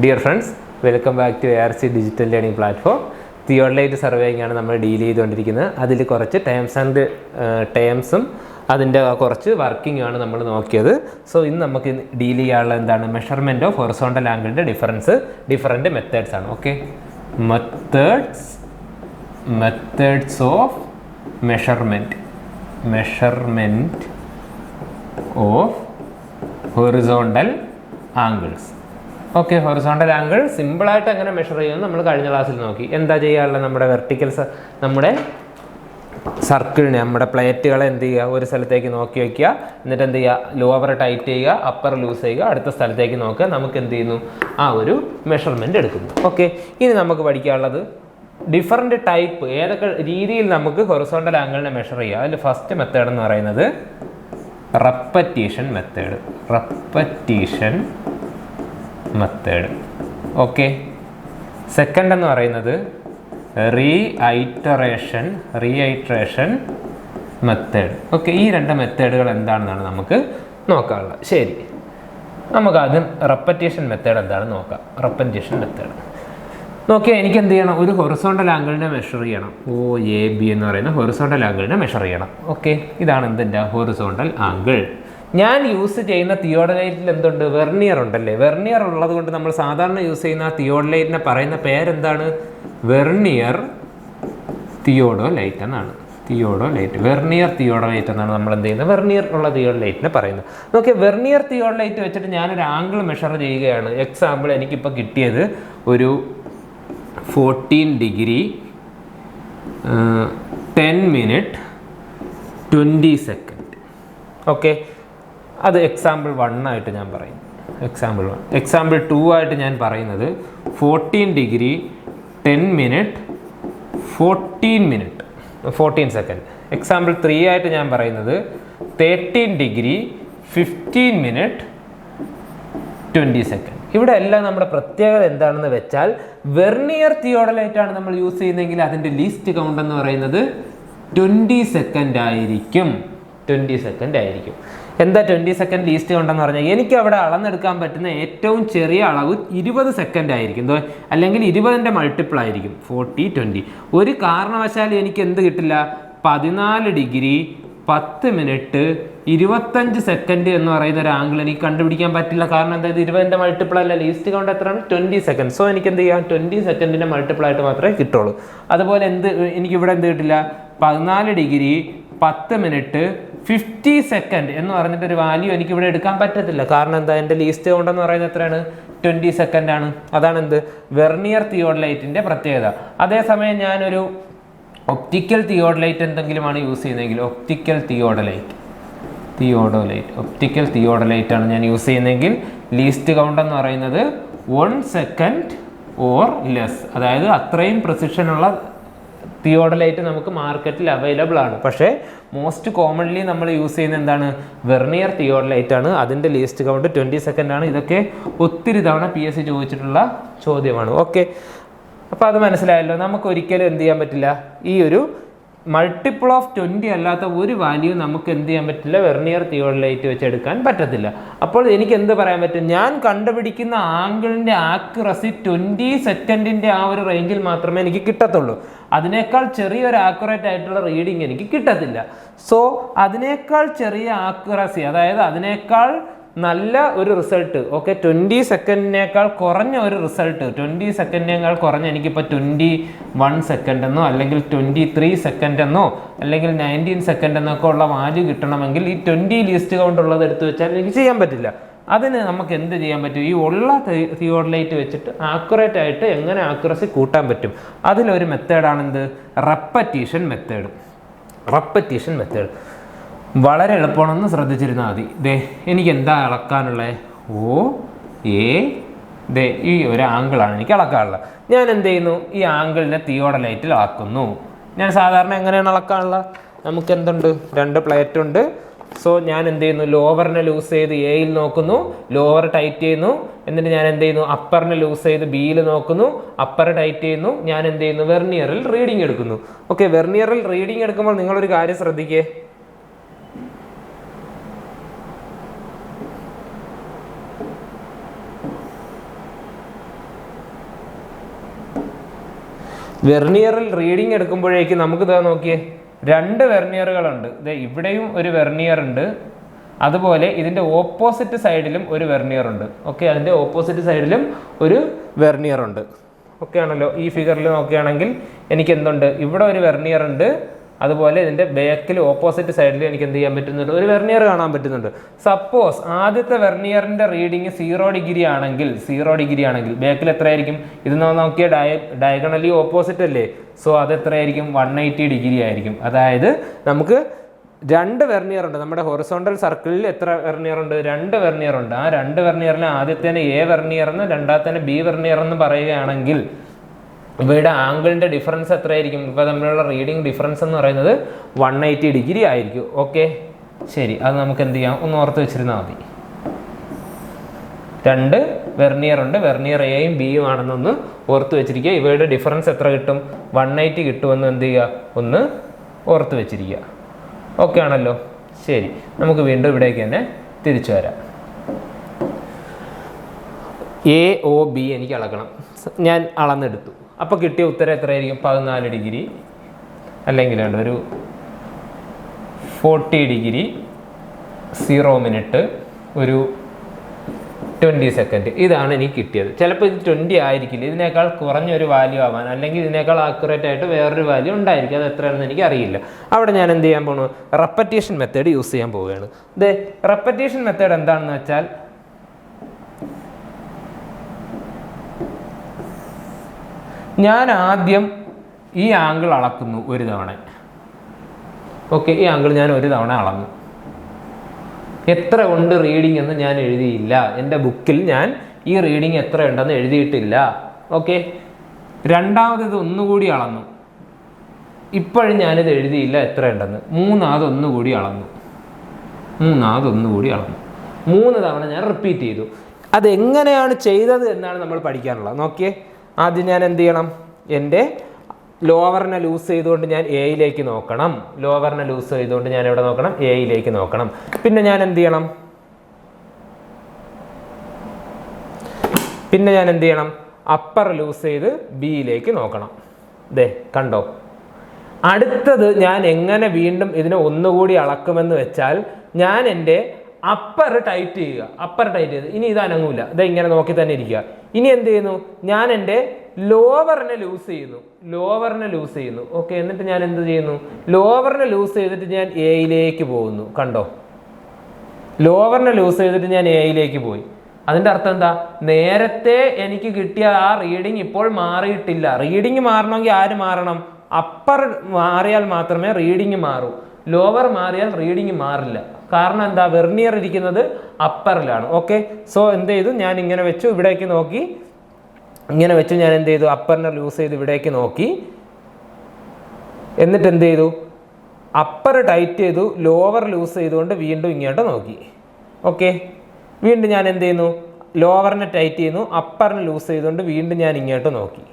Dear friends, welcome back to ARC Digital Learning Platform. Theodolite surveying ആണ് നമ്മൾ deal ചെയ്തുകൊണ്ടിരിക്കുന്നത്. അതിൽ കുറച്ച് ടേംസും അതിൻ്റെ കുറച്ച് വർക്കിംഗ് ആണ് നമ്മൾ നോക്കിയത്. സോ ഇന്ന് നമുക്ക് ഡീൽ ചെയ്യാനുള്ള എന്താണ് മെഷർമെൻറ്റ് ഓഫ് ഹൊറിസോണ്ടൽ ആംഗിളിൻ്റെ ഡിഫറൻറ്റ് മെത്തേഡ്സ് ആണ്. Okay, methods of measurement of horizontal angles. Okay, horizontal angle സിമ്പിളായിട്ട് എങ്ങനെ മെഷർ ചെയ്യുമെന്ന് നമ്മൾ കഴിഞ്ഞ ക്ലാസ്സിൽ നോക്കി. എന്താ ചെയ്യാനുള്ള നമ്മുടെ നമ്മുടെ സർക്കിളിനെ നമ്മുടെ പ്ലേറ്റുകളെ എന്ത് ചെയ്യുക, ഒരു സ്ഥലത്തേക്ക് നോക്കി വയ്ക്കുക, എന്നിട്ട് എന്ത് ചെയ്യുക, ലോവർ ടൈറ്റ് ചെയ്യുക, അപ്പർ ലൂസ് ചെയ്യുക, അടുത്ത സ്ഥലത്തേക്ക് നോക്കുക, നമുക്ക് എന്ത് ചെയ്യുന്നു, ആ ഒരു മെഷർമെൻറ്റ് എടുക്കുന്നു. ഓക്കെ, ഇനി നമുക്ക് പഠിക്കാനുള്ളത് ഡിഫറൻറ്റ് ടൈപ്പ് ഏതൊക്കെ രീതിയിൽ നമുക്ക് ഹൊറിസോണ്ടൽ ആംഗിളിനെ മെഷർ ചെയ്യുക. അതിൽ ഫസ്റ്റ് മെത്തേഡ് എന്ന് പറയുന്നത് റെപ്പറ്റീഷൻ മെത്തേഡ്. ഓക്കെ, സെക്കൻഡ് എന്ന് പറയുന്നത് റീഐറ്ററേഷൻ മെത്തേഡ്. ഓക്കെ, ഈ രണ്ട് മെത്തേഡുകൾ എന്താണെന്നാണ് നമുക്ക് നോക്കാനുള്ളത്. ശരി, നമുക്ക് ആദ്യം റെപ്പറ്റീഷൻ മെത്തേഡ് എന്താണെന്ന് നോക്കാം. റെപ്പറ്റീഷൻ മെത്തേഡ് നോക്കിയാൽ എനിക്ക് എന്ത് ചെയ്യണം, ഒരു ഹൊറിസോണ്ടൽ ആംഗിളിനെ മെഷർ ചെയ്യണം. OAB എന്ന് പറയുന്ന ഹൊറിസോണ്ടൽ ആംഗിളിനെ മെഷർ ചെയ്യണം. ഓക്കെ, ഇതാണ് എന്തിൻ്റെ ഹൊറിസോണ്ടൽ ആംഗിൾ. ഞാൻ യൂസ് ചെയ്യുന്ന തിയോഡലൈറ്റിൽ എന്തുണ്ട്, വെർണിയർ ഉണ്ടല്ലേ. വെർണിയർ ഉള്ളത് കൊണ്ട് നമ്മൾ സാധാരണ യൂസ് ചെയ്യുന്ന തിയോഡലൈറ്റിനെ പറയുന്ന പേരെന്താണ്, വെർണിയർ തിയോഡോലൈറ്റ് എന്നാണ്. വെർണിയർ തിയോഡോലൈറ്റ് എന്നാണ് നമ്മൾ എന്ത് ചെയ്യുന്നത്, വെർണിയർ ഉള്ള തിയോഡലൈറ്റിനെ പറയുന്നത്. നോക്കിയാൽ വെർണിയർ തിയോഡലൈറ്റ് വെച്ചിട്ട് ഞാനൊരു ആംഗിൾ മെഷർ ചെയ്യുകയാണ്. എക്സാമ്പിൾ എനിക്കിപ്പോൾ കിട്ടിയത് ഒരു 14 ഡിഗ്രി 10 മിനിറ്റ് 20 സെക്കൻഡ്. ഓക്കെ, അത് എക്സാമ്പിൾ 1 ആയിട്ട് ഞാൻ പറയും. എക്സാമ്പിൾ 2 ആയിട്ട് ഞാൻ പറയുന്നത് 14 ഡിഗ്രി 10 മിനിറ്റ് 14 സെക്കൻഡ്. എക്സാമ്പിൾ 3 ആയിട്ട് ഞാൻ പറയുന്നത് 13 ഡിഗ്രി 15 മിനിറ്റ് 20 സെക്കൻഡ്. ഇവിടെ എല്ലാം നമ്മുടെ പ്രത്യേകത എന്താണെന്ന് വെച്ചാൽ വെർണിയർ തിയോഡലൈറ്റ് ആണ് നമ്മൾ യൂസ് ചെയ്യുന്നതെങ്കിൽ അതിൻ്റെ ലീസ്റ്റ് കൗണ്ട് എന്ന് പറയുന്നത് 20 സെക്കൻഡ് ആയിരിക്കും. എന്താ 20 സെക്കൻഡ് ലീസ്റ്റ് കൗണ്ടെന്ന് പറഞ്ഞാൽ, എനിക്ക് അവിടെ അളന്നെടുക്കാൻ പറ്റുന്ന ഏറ്റവും ചെറിയ അളവ് 20 സെക്കൻഡ് ആയിരിക്കും, അല്ലെങ്കിൽ 20ൻ്റെ മൾട്ടിപ്പിൾ ആയിരിക്കും. 40 20. ഒരു കാരണവശാലും എനിക്ക് എന്ത് കിട്ടില്ല, 14 ഡിഗ്രി 10 മിനിറ്റ് 25 സെക്കൻഡ് എന്ന് പറയുന്ന ഒരു ആംഗിൾ എനിക്ക് കണ്ടുപിടിക്കാൻ പറ്റില്ല. കാരണം എന്തായത് 20ൻ്റെ മൾട്ടിപ്പിൾ അല്ല, ലീസ്റ്റ് കൗണ്ട് എത്രയാണ്, 20 സെക്കൻഡ്. സോ എനിക്ക് എന്ത് ചെയ്യാം, 20 സെക്കൻഡിൻ്റെ മൾട്ടിപ്പിൾ ആയിട്ട് മാത്രമേ കിട്ടുള്ളൂ. അതുപോലെ എനിക്കിവിടെ എന്ത് കിട്ടില്ല, 14 ഡിഗ്രി 10 മിനിറ്റ് 50 സെക്കൻഡ് എന്ന് പറഞ്ഞിട്ടൊരു വാല്യൂ എനിക്കിവിടെ എടുക്കാൻ പറ്റത്തില്ല. കാരണം എന്താ, എൻ്റെ ലീസ്റ്റ് കൗണ്ട് എന്ന് പറയുന്നത് എത്രയാണ്, 20 സെക്കൻഡ് ആണ്. അതാണ് എന്ത് വെർണിയർ തിയോഡലൈറ്റിൻ്റെ പ്രത്യേകത. അതേസമയം ഞാനൊരു ഒപ്റ്റിക്കൽ തിയോഡലൈറ്റ് എന്തെങ്കിലുമാണ് യൂസ് ചെയ്യുന്നതെങ്കിൽ, ഒപ്റ്റിക്കൽ തിയോഡലൈറ്റ് ആണ് ഞാൻ യൂസ് ചെയ്യുന്നതെങ്കിൽ ലീസ്റ്റ് കൗണ്ട് എന്ന് പറയുന്നത് 1 സെക്കൻഡ് ഓർ ലെസ്. അതായത് അത്രയും പ്രിസിഷനുള്ള തിയോഡലൈറ്റ് നമുക്ക് മാർക്കറ്റിൽ അവൈലബിൾ ആണ്. പക്ഷേ മോസ്റ്റ് കോമൺലി നമ്മൾ യൂസ് ചെയ്യുന്ന എന്താണ്, വെർണിയർ തിയോഡലൈറ്റ് ആണ്. അതിൻ്റെ ലീസ്റ്റ് കൗണ്ട് 20 സെക്കൻഡ് ആണ്. ഇതൊക്കെ ഒത്തിരി തവണ PSC ചോദിച്ചിട്ടുള്ള ചോദ്യമാണ്. ഓക്കെ, അപ്പോൾ അത് മനസ്സിലായല്ലോ. നമുക്ക് ഒരിക്കലും എന്ത് ചെയ്യാൻ പറ്റില്ല, ഈ ഒരു മൾട്ടിപ്പിൾ ഓഫ് 20 അല്ലാത്ത ഒരു വാല്യൂ നമുക്ക് എന്ത് ചെയ്യാൻ പറ്റില്ല, വെർണിയർ തിയോഡലൈറ്റ് വെച്ച് എടുക്കാൻ പറ്റത്തില്ല. അപ്പോൾ എനിക്ക് എന്ത് പറയാൻ പറ്റും, ഞാൻ കണ്ടുപിടിക്കുന്ന ആംഗിളിൻ്റെ ആക്യുറസി 20 സെക്കൻഡിൻ്റെ ആ ഒരു റേഞ്ചിൽ മാത്രമേ എനിക്ക് കിട്ടത്തുള്ളൂ. അതിനേക്കാൾ ചെറിയൊരു ആക്യുറേറ്റ് ആയിട്ടുള്ള റീഡിങ് എനിക്ക് കിട്ടത്തില്ല. സോ അതിനേക്കാൾ ചെറിയ ആക്യുറസി, അതായത് അതിനേക്കാൾ നല്ല ഒരു റിസൾട്ട്, ഓക്കെ, 20 സെക്കൻഡിനേക്കാൾ കുറഞ്ഞ ഒരു റിസൾട്ട്, 20 സെക്കൻഡിനേക്കാൾ കുറഞ്ഞ എനിക്കിപ്പോൾ 21 സെക്കൻഡ് എന്നോ അല്ലെങ്കിൽ 23 സെക്കൻഡ് എന്നോ അല്ലെങ്കിൽ 19 സെക്കൻഡ് എന്നൊക്കെ ഉള്ള വാല്യൂ കിട്ടണമെങ്കിൽ ഈ 20 ലീസ്റ്റ് കൗണ്ടുള്ളത് എടുത്ത് വെച്ചാൽ എനിക്ക് ചെയ്യാൻ പറ്റില്ല. അതിന് നമുക്ക് എന്ത് ചെയ്യാൻ പറ്റും, ഈ ഉള്ള തിയോഡലൈറ്റ് വെച്ചിട്ട് ആക്യുറേറ്റ് ആയിട്ട് എങ്ങനെ ആക്യുറസി കൂട്ടാൻ പറ്റും, അതിലൊരു മെത്തേഡാണ് എന്ത്, റെപ്പറ്റീഷൻ മെത്തേഡ്. വളരെ എളുപ്പമാണെന്ന് ശ്രദ്ധിച്ചിരുന്നാൽ മതി. എനിക്ക് എന്താ അളക്കാനുള്ളത്, ഈ ഒരു ആംഗിളാണ് എനിക്ക് അളക്കാനുള്ളത്. ഞാൻ എന്ത് ചെയ്യുന്നു, ഈ ആംഗിളിനെ തിയോഡലൈറ്റിൽ അളക്കുന്നു. ഞാൻ സാധാരണ എങ്ങനെയാണ് അളക്കാനുള്ളത്, നമുക്ക് എന്തുണ്ട്, 2 പ്ലേറ്റ് ഉണ്ട്. സോ ഞാൻ എന്ത് ചെയ്യുന്നു, ലോവറിനെ ലൂസ് ചെയ്ത് എയിൽ നോക്കുന്നു, ലോവർ ടൈറ്റ് ചെയ്യുന്നു. എന്നിട്ട് ഞാൻ എന്ത് ചെയ്യുന്നു, അപ്പറിനെ ലൂസ് ചെയ്ത് ബിയിൽ നോക്കുന്നു, അപ്പർ ടൈറ്റ് ചെയ്യുന്നു. ഞാൻ എന്ത് ചെയ്യുന്നു, വെർണിയറിൽ റീഡിങ് എടുക്കുന്നു. ഓക്കെ, വെർണിയറിൽ റീഡിങ് എടുക്കുമ്പോൾ നിങ്ങളൊരു കാര്യം ശ്രദ്ധിക്കേ, വെർനിയറിൽ റീഡിങ് എടുക്കുമ്പോഴേക്കും നമുക്ക് ഇതാ നോക്കിയേ, 2 വെർനിയറുകളുണ്ട്. ഇവിടെയും ഒരു വെർനിയർ ഉണ്ട്, അതുപോലെ ഇതിൻ്റെ ഓപ്പോസിറ്റ് സൈഡിലും ഒരു വെർനിയർ ഉണ്ട്. ഓക്കെ, അതിൻ്റെ ഓപ്പോസിറ്റ് സൈഡിലും ഒരു വെർനിയർ ഉണ്ട്. ഓക്കെ ആണല്ലോ. ഈ ഫിഗറിൽ നോക്കുകയാണെങ്കിൽ എനിക്ക് എന്തുണ്ട്, ഇവിടെ ഒരു വെർനിയർ ഉണ്ട്, അതുപോലെ ഇതിൻ്റെ ബാക്കിൽ ഓപ്പോസിറ്റ് സൈഡിൽ എനിക്ക് എന്ത് ചെയ്യാൻ പറ്റുന്നുണ്ട്, ഒരു വെർനിയർ കാണാൻ പറ്റുന്നുണ്ട്. സപ്പോസ് ആദ്യത്തെ വെർനിയറിൻ്റെ റീഡിങ് 0 ഡിഗ്രി ആണെങ്കിൽ ബാക്കിൽ എത്രയായിരിക്കും? ഇത് നോക്കിയാൽ ഡയഗണലി ഓപ്പോസിറ്റ് അല്ലേ, സോ അത് എത്രയായിരിക്കും? 180 ഡിഗ്രി ആയിരിക്കും. അതായത് നമുക്ക് 2 വെർനിയർ ഉണ്ട്. നമ്മുടെ ഹൊറിസോണ്ടൽ സർക്കിളിൽ എത്ര വെർനിയർ ഉണ്ട്? 2 വെർനിയർ ഉണ്ട്. ആ 2 വെർനിയറിൽ ആദ്യത്തേന് എ വെർനിയർ എന്ന്, രണ്ടാമത്തേന് ബി വെർനിയർ എന്ന് പറയുകയാണെങ്കിൽ ഇവയുടെ ആംഗിളിൻ്റെ ഡിഫറൻസ് എത്രയായിരിക്കും? ഇപ്പോൾ തമ്മിലുള്ള റീഡിങ് ഡിഫറൻസ് എന്ന് പറയുന്നത് 180 ഡിഗ്രി ആയിരിക്കും. ഓക്കെ, ശരി, അത് നമുക്ക് എന്ത് ചെയ്യാം, ഒന്ന് ഓർത്ത് വെച്ചിരുന്നാൽ മതി. 2 വെർനിയർ ഉണ്ട്, വെർനിയർ എയും ബിയും ആണെന്നൊന്ന് ഓർത്ത് വെച്ചിരിക്കുക. ഇവയുടെ ഡിഫറൻസ് എത്ര കിട്ടും? 180 കിട്ടുമെന്ന് എന്ത് ചെയ്യുക, ഒന്ന് ഓർത്ത് വെച്ചിരിക്കുക. ഓക്കെ ആണല്ലോ. ശരി, നമുക്ക് വീണ്ടും ഇവിടേക്ക് തന്നെ തിരിച്ചു വരാം. എ ഒ ബി എനിക്ക് അളക്കണം. ഞാൻ അളന്നെടുത്തു. അപ്പോൾ കിട്ടിയ ഉത്തരം എത്രയായിരിക്കും? 14 ഡിഗ്രി, അല്ലെങ്കിൽ ഒരു 40 ഡിഗ്രി, 0 മിനിറ്റ്, ഒരു 20 സെക്കൻഡ്. ഇതാണ് എനിക്ക് കിട്ടിയത്. ചിലപ്പോൾ ഇത് 20 ആയിരിക്കില്ല, ഇതിനേക്കാൾ കുറഞ്ഞൊരു വാല്യൂ ആവാൻ, അല്ലെങ്കിൽ ഇതിനേക്കാൾ ആക്യുറേറ്റ് ആയിട്ട് വേറൊരു വാല്യൂ ഉണ്ടായിരിക്കും. അത് എത്രയാണെന്ന് എനിക്ക് അറിയില്ല. അവിടെ ഞാൻ എന്ത് ചെയ്യാൻ പോകുന്നു? റെപ്പറ്റീഷൻ മെത്തേഡ് യൂസ് ചെയ്യാൻ പോവുകയാണ്. റെപ്പറ്റീഷൻ മെത്തേഡ് എന്താണെന്ന് വെച്ചാൽ, ഞാൻ ആദ്യം ഈ ആംഗിൾ അളക്കുന്നു ഒരു തവണ. ഓക്കെ, ഈ ആംഗിൾ ഞാൻ ഒരു തവണ അളന്നു. എത്ര ഉണ്ട് റീഡിംഗ് എന്ന് ഞാൻ എഴുതിയില്ല. എൻ്റെ ബുക്കിൽ ഞാൻ ഈ റീഡിംഗ് എത്ര ഉണ്ടെന്ന് എഴുതിയിട്ടില്ല. ഓക്കെ, രണ്ടാമത് ഇത് ഒന്നുകൂടി അളന്നു. ഇപ്പോഴും ഞാനിത് എഴുതിയില്ല എത്ര ഉണ്ടെന്ന്. മൂന്നാമതൊന്നുകൂടി അളന്നു. 3 തവണ ഞാൻ റിപ്പീറ്റ് ചെയ്തു. അതെങ്ങനെയാണ് ചെയ്തത് എന്നാണ് നമ്മൾ പഠിക്കാനുള്ളത്. നോക്കിയേ, ആദ്യം ഞാൻ എന്ത് ചെയ്യണം? എൻ്റെ ലോവറിനെ ലൂസ് ചെയ്തുകൊണ്ട് ഞാൻ എയിലേക്ക് നോക്കണം. ലോവറിനെ ലൂസ് ചെയ്തുകൊണ്ട് ഞാൻ എവിടെ നോക്കണം? എയിലേക്ക് നോക്കണം. പിന്നെ ഞാൻ എന്ത് ചെയ്യണം? അപ്പർ ലൂസ് ചെയ്ത് ബിയിലേക്ക് നോക്കണം. കണ്ടോ? അടുത്തത് ഞാൻ എങ്ങനെ വീണ്ടും ഇതിനെ ഒന്നുകൂടി അളക്കുമെന്ന് വെച്ചാൽ, ഞാൻ എൻ്റെ അപ്പർ ടൈറ്റ് ചെയ്ത് ഇനി ഇത് അനങ്ങൂല, ഇങ്ങനെ നോക്കി തന്നെ ഇരിക്കുക. ഇനി എന്ത് ചെയ്യുന്നു? ഞാൻ എൻ്റെ ലോവറിനെ ലൂസ് ചെയ്യുന്നു. ഓക്കെ, എന്നിട്ട് ഞാൻ എന്ത് ചെയ്യുന്നു? ലോവറിനെ ലൂസ് ചെയ്തിട്ട് ഞാൻ എയിലേക്ക് പോകുന്നു. കണ്ടോ? ലോവറിനെ ലൂസ് ചെയ്തിട്ട് ഞാൻ എയിലേക്ക് പോയി. അതിൻ്റെ അർത്ഥം എന്താ? നേരത്തെ എനിക്ക് കിട്ടിയ ആ റീഡിങ് ഇപ്പോൾ മാറിയിട്ടില്ല. റീഡിങ് മാറണമെങ്കിൽ ആര് മാറണം? അപ്പർ മാറിയാൽ മാത്രമേ റീഡിങ് മാറൂ. ലോവർ മാറിയാൽ റീഡിങ് മാറില്ല. കാരണം എന്താ? വെർനിയർ ഇരിക്കുന്നത് അപ്പറിലാണ്. ഓക്കെ, സോ എന്ത് ചെയ്തു? ഞാൻ ഇങ്ങനെ വെച്ചു, ഇവിടേക്ക് നോക്കി. ഇങ്ങനെ വെച്ച് ഞാൻ എന്ത് ചെയ്തു? അപ്പറിനെ ലൂസ് ചെയ്ത് ഇവിടേക്ക് നോക്കി. എന്നിട്ട് എന്ത് ചെയ്തു? അപ്പർ ടൈറ്റ് ചെയ്തു, ലോവർ ലൂസ് ചെയ്തുകൊണ്ട് വീണ്ടും ഇങ്ങോട്ട് നോക്കി. ഓക്കെ, വീണ്ടും ഞാൻ എന്ത് ചെയ്യുന്നു? ലോവറിനെ ടൈറ്റ് ചെയ്യുന്നു, അപ്പറിനെ ലൂസ് ചെയ്തുകൊണ്ട് വീണ്ടും ഞാൻ ഇങ്ങോട്ട് നോക്കി.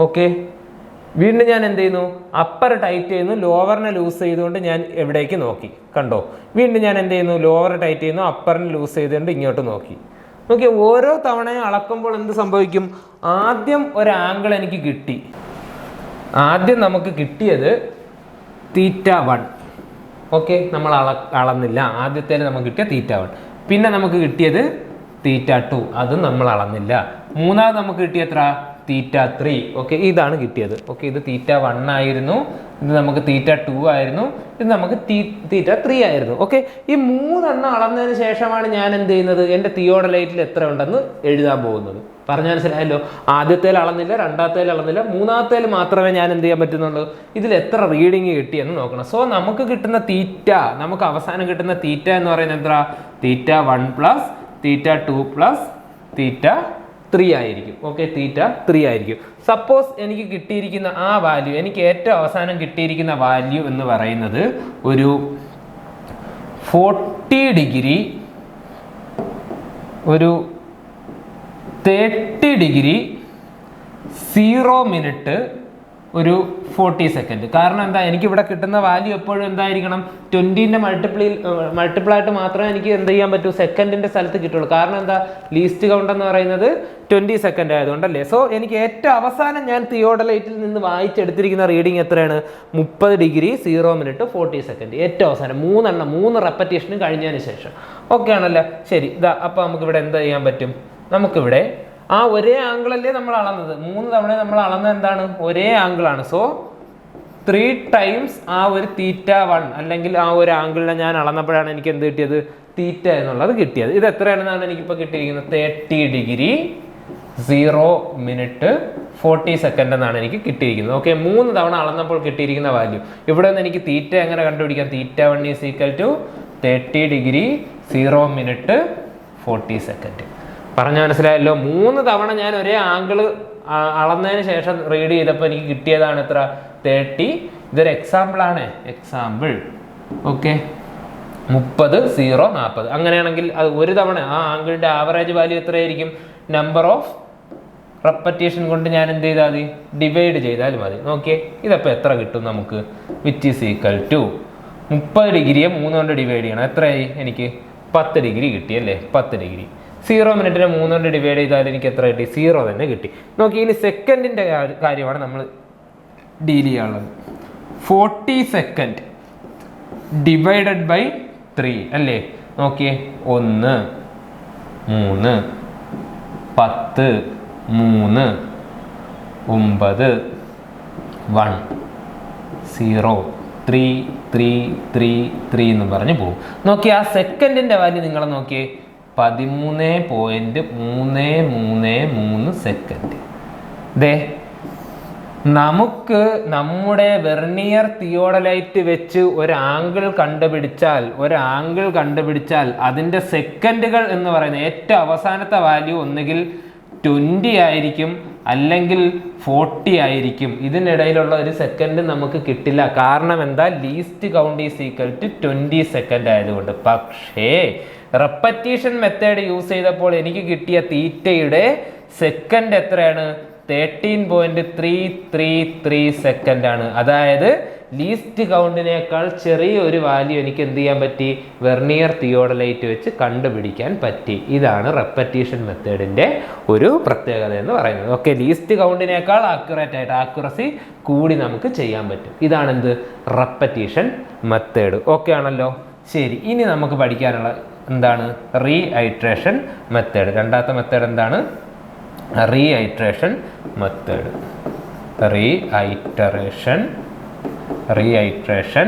ഓക്കെ, വീണ്ടും ഞാൻ എന്ത് ചെയ്യുന്നു? അപ്പർ ടൈറ്റ് ചെയ്യുന്നു, ലോവറിനെ ലൂസ് ചെയ്തുകൊണ്ട് ഞാൻ എവിടേക്ക് നോക്കി. കണ്ടോ? വീണ്ടും ഞാൻ എന്ത് ചെയ്യുന്നു? ലോവർ ടൈറ്റ് ചെയ്യുന്നു, അപ്പറിനെ ലൂസ് ചെയ്തുകൊണ്ട് ഇങ്ങോട്ട് നോക്കി. നോക്കി, ഓരോ തവണയും അളക്കുമ്പോൾ എന്ത് സംഭവിക്കും? ആദ്യം ഒരു ആംഗിൾ എനിക്ക് കിട്ടി. ആദ്യം നമുക്ക് കിട്ടിയത് θ1. ഓക്കെ, നമ്മൾ അളന്നില്ല. ആദ്യത്തേന് നമുക്ക് കിട്ടിയ θ1. പിന്നെ നമുക്ക് കിട്ടിയത് θ2, അതും നമ്മൾ അളന്നില്ല. മൂന്നാമത് നമുക്ക് കിട്ടിയ എത്ര? θ3. ഓക്കെ, ഇതാണ് കിട്ടിയത്. ഓക്കെ, ഇത് θ1 ആയിരുന്നു, ഇത് നമുക്ക് θ2 ആയിരുന്നു, ഇത് നമുക്ക് θ3 ആയിരുന്നു. ഓക്കെ, ഈ 3 അളന്നതിന് ശേഷമാണ് ഞാൻ എന്ത് ചെയ്യുന്നത്? എൻ്റെ തിയോഡലൈറ്റിൽ എത്ര ഉണ്ടെന്ന് എഴുതാൻ പോകുന്നത്. പറഞ്ഞു മനസ്സിലായല്ലോ? ആദ്യത്തേൽ അളന്നില്ല, രണ്ടാമത്തേൽ അളന്നില്ല, മൂന്നാമത്തേൽ മാത്രമേ ഞാൻ എന്ത് ചെയ്യാൻ പറ്റുന്നുള്ളൂ? ഇതിൽ എത്ര റീഡിങ് കിട്ടിയെന്ന് നോക്കണം. സോ നമുക്ക് കിട്ടുന്ന നമുക്ക് അവസാനം കിട്ടുന്ന θ എന്ന് പറയുന്നത് എത്ര? θ1 പ്ലസ് θ2 പ്ലസ് θ3 ആയിരിക്കും. ഓക്കെ, θ3 ആയിരിക്കും. സപ്പോസ് എനിക്ക് കിട്ടിയിരിക്കുന്ന ആ വാല്യൂ, എനിക്ക് ഏറ്റവും അവസാനം കിട്ടിയിരിക്കുന്ന വാല്യൂ എന്ന് പറയുന്നത് ഒരു 40 ഡിഗ്രി, ഒരു 30 ഡിഗ്രി, 0 മിനിറ്റ്, ഒരു 40 സെക്കൻഡ്. കാരണം എന്താ, എനിക്കിവിടെ കിട്ടുന്ന വാല്യൂ എപ്പോഴും എന്തായിരിക്കണം, 20ൻ്റെ മൾട്ടിപ്പിളായിട്ട് മാത്രമേ എനിക്ക് എന്ത് ചെയ്യാൻ പറ്റൂ, സെക്കൻഡിൻ്റെ സ്ഥലത്ത് കിട്ടുള്ളൂ. കാരണം എന്താ, ലീസ്റ്റ് കൗണ്ട് എന്ന് പറയുന്നത് 20 സെക്കൻഡ് ആയതുകൊണ്ടല്ലേ. സോ എനിക്ക് ഏറ്റവും അവസാനം ഞാൻ തിയോഡലൈറ്റിൽ നിന്ന് വായിച്ചെടുത്തിരിക്കുന്ന റീഡിങ് എത്രയാണ്, 30 ഡിഗ്രി 0 മിനിറ്റ് 40 സെക്കൻഡ്. ഏറ്റവും അവസാനം 3 റെപ്പറ്റീഷനും കഴിഞ്ഞതിന് ശേഷം. ഓക്കെ ആണല്ലോ, ശരി. ഇതാ അപ്പോൾ നമുക്കിവിടെ എന്താ ചെയ്യാൻ പറ്റും, നമുക്കിവിടെ ആ ഒരേ ആംഗിളല്ലേ നമ്മൾ അളന്നത്, 3 തവണ നമ്മൾ അളന്നത് എന്താണ്, ഒരേ ആംഗിളാണ്. സോ 3 ടൈംസ് ആ ഒരു θ1 അല്ലെങ്കിൽ ആ ഒരു ആംഗിളിനെ ഞാൻ അളന്നപ്പോഴാണ് എനിക്ക് എന്ത് കിട്ടിയത്, θ എന്നുള്ളത് കിട്ടിയത്. ഇത് എത്രയാണെന്നാണ് എനിക്കിപ്പോൾ കിട്ടിയിരിക്കുന്നത്, 30 ഡിഗ്രി 0 മിനിറ്റ് 40 സെക്കൻഡ് എന്നാണ് എനിക്ക് കിട്ടിയിരിക്കുന്നത്. ഓക്കെ, 3 തവണ അളന്നപ്പോൾ കിട്ടിയിരിക്കുന്ന വാല്യൂ. ഇവിടെ നിന്ന് എനിക്ക് θ എങ്ങനെ കണ്ടുപിടിക്കാം, θ1 = 30 ഡിഗ്രി 0 മിനിറ്റ് 40 സെക്കൻഡ്. പറഞ്ഞു മനസ്സിലായല്ലോ. 3 തവണ ഞാൻ ഒരേ ആംഗിള് അളന്നതിന് ശേഷം റീഡ് ചെയ്തപ്പോൾ എനിക്ക് കിട്ടിയതാണ് എത്ര, 30. ഇതൊരു എക്സാമ്പിൾ ആണ്, എക്സാമ്പിൾ. ഓക്കെ, 30 0 40. അങ്ങനെയാണെങ്കിൽ അത് ഒരു തവണ ആ ആംഗിളിന്റെ ആവറേജ് വാല്യൂ എത്രയായിരിക്കും, നമ്പർ ഓഫ് റെപ്പറ്റീഷൻ കൊണ്ട് ഞാൻ എന്ത് ചെയ്താൽ മതി, ഡിവൈഡ് ചെയ്താൽ മതി. നോക്കിയേ, ഇതപ്പോൾ എത്ര കിട്ടും നമുക്ക്, വിച്ച് ഈസ് ഈക്വൽ ടു 30 ഡിഗ്രിയെ 3 കൊണ്ട് ഡിവൈഡ് ചെയ്യണം. എത്രയായി, എനിക്ക് 10 ഡിഗ്രി കിട്ടിയല്ലേ, 10 ഡിഗ്രി. 0 മിനിറ്റിനെ 3 കൊണ്ട് ഡിവൈഡ് ചെയ്താൽ എനിക്ക് എത്ര കിട്ടി, 0 തന്നെ കിട്ടി. നോക്കി, ഇനി സെക്കൻഡിൻ്റെ കാര്യമാണ് നമ്മൾ ഡീൽ ചെയ്യാനുള്ളത്. 40 സെക്കൻഡ് ഡിവൈഡഡ് ബൈ 3 അല്ലേ. നോക്കിയേ, 1 3 10 3 9 1 0 3 3 3 3 എന്ന് പറഞ്ഞ് പോകും. നോക്കി, ആ സെക്കൻഡിൻ്റെ വാല്യൂ നിങ്ങൾ നോക്കിയേ, 13.333 സെക്കൻഡ്. ദേ, നമുക്ക് നമ്മുടെ വെർനിയർ തിയോഡലൈറ്റ് വെച്ച് ഒരു ആംഗിൾ കണ്ടുപിടിച്ചാൽ അതിൻ്റെ സെക്കൻഡുകൾ എന്ന് പറയുന്നത് ഏറ്റവും അവസാനത്തെ വാല്യൂ ഒന്നുകിൽ 20 ആയിരിക്കും അല്ലെങ്കിൽ 40 ആയിരിക്കും. ഇതിനിടയിലുള്ള ഒരു സെക്കൻഡ് നമുക്ക് കിട്ടില്ല. കാരണം എന്താ, least count is equal to 20 second ആയതുകൊണ്ട്. പക്ഷേ റെപ്പറ്റീഷൻ മെത്തേഡ് യൂസ് ചെയ്തപ്പോൾ എനിക്ക് കിട്ടിയ തീറ്റയുടെ സെക്കൻഡ് എത്രയാണ്, 13.333 സെക്കൻഡ് ആണ്. അതായത് ലീസ്റ്റ് കൗണ്ടിനേക്കാൾ ചെറിയ ഒരു വാല്യൂ എനിക്ക് എന്ത് ചെയ്യാൻ പറ്റി, വെർനിയർ തിയോഡലൈറ്റ് വെച്ച് കണ്ടുപിടിക്കാൻ പറ്റി. ഇതാണ് റെപ്പറ്റീഷൻ മെത്തേഡിൻ്റെ ഒരു പ്രത്യേകത എന്ന് പറയുന്നത്. ഓക്കെ, ലീസ്റ്റ് കൗണ്ടിനേക്കാൾ ആക്യുറസി കൂടി നമുക്ക് ചെയ്യാൻ പറ്റും. ഇതാണ് എന്ത്, റെപ്പറ്റീഷൻ മെത്തേഡ്. ഓക്കെ ആണല്ലോ, ശരി. ഇനി നമുക്ക് പഠിക്കാനുള്ള എന്താണ്, റീഐട്രേഷൻ മെത്തേഡ്. രണ്ടാമത്തെ മെത്തേഡ് എന്താണ്, റീഐട്രേഷൻ മെത്തേഡ്. റീഐട്രേഷൻ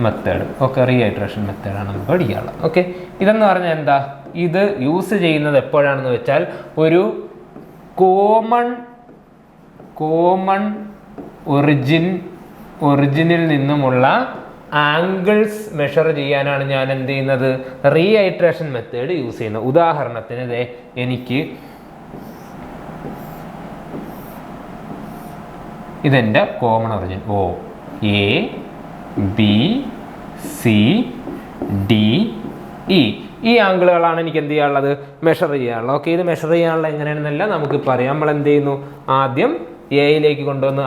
മെത്തേഡ്. ഓക്കെ, റീഐട്രേഷൻ മെത്തേഡാണ് നമുക്ക് പഠിക്കാനുള്ളത്. ഓക്കെ, ഇതെന്ന് പറഞ്ഞാൽ എന്താ, ഇത് യൂസ് ചെയ്യുന്നത് എപ്പോഴാണെന്ന് വെച്ചാൽ ഒരു കോമൺ ഒറിജിനിൽ നിന്നുമുള്ള ആംഗിൾസ് മെഷർ ചെയ്യാനാണ് ഞാൻ എന്ത് ചെയ്യുന്നത്, റീഐട്രേഷൻ മെത്തേഡ് യൂസ് ചെയ്യുന്നത്. ഉദാഹരണത്തിന് എനിക്ക് ഇതെൻ്റെ common origin O, A, B, C, D, E. ഈ ആംഗിളുകളാണ് എനിക്ക് എന്ത് ചെയ്യാനുള്ളത്, മെഷർ ചെയ്യാനുള്ളത്. ഓക്കെ, ഇത് മെഷർ ചെയ്യാനുള്ള എങ്ങനെയാണെന്നല്ല നമുക്കിപ്പോൾ അറിയാം. നമ്മൾ എന്ത് ചെയ്യുന്നു, ആദ്യം എയിലേക്ക് കൊണ്ടുവന്ന്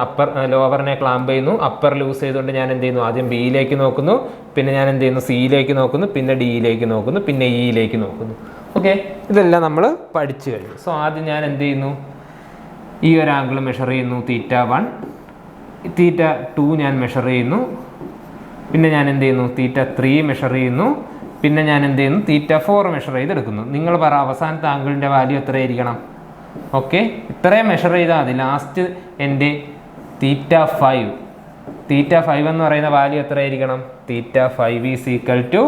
ലോവറിനെ ക്ലാമ്പ് ചെയ്യുന്നു. അപ്പർ ലൂസ് ചെയ്തുകൊണ്ട് ഞാൻ എന്ത് ചെയ്യുന്നു, ആദ്യം ബിയിലേക്ക് നോക്കുന്നു, പിന്നെ ഞാൻ എന്ത് ചെയ്യുന്നു, സിയിലേക്ക് നോക്കുന്നു, പിന്നെ ഡിയിലേക്ക് നോക്കുന്നു, പിന്നെ ഇയിലേക്ക് നോക്കുന്നു. ഓക്കെ, ഇതെല്ലാം നമ്മൾ പഠിച്ചു കഴിഞ്ഞു. സോ ആദ്യം ഞാൻ എന്ത് ചെയ്യുന്നു, ഈ ഒരു ആംഗിൾ മെഷർ ചെയ്യുന്നു, θ1, θ2 ഞാൻ മെഷർ ചെയ്യുന്നു, പിന്നെ ഞാൻ എന്ത് ചെയ്യുന്നു, θ3 മെഷർ ചെയ്യുന്നു, പിന്നെ ഞാൻ എന്ത് ചെയ്യുന്നു, θ4 മെഷർ ചെയ്തെടുക്കുന്നു. നിങ്ങൾ പറ, അവസാനത്തെ ആംഗിളിൻ്റെ വാല്യൂ എത്രയായിരിക്കണം? ഓക്കെ, ഇത്രയും മെഷർ ചെയ്താൽ മതി. ലാസ്റ്റ് എൻ്റെ θ5 എന്ന് പറയുന്ന വാല്യൂ എത്രയായിരിക്കണം, θ5 ഈസ് ഈക്വൽ ടു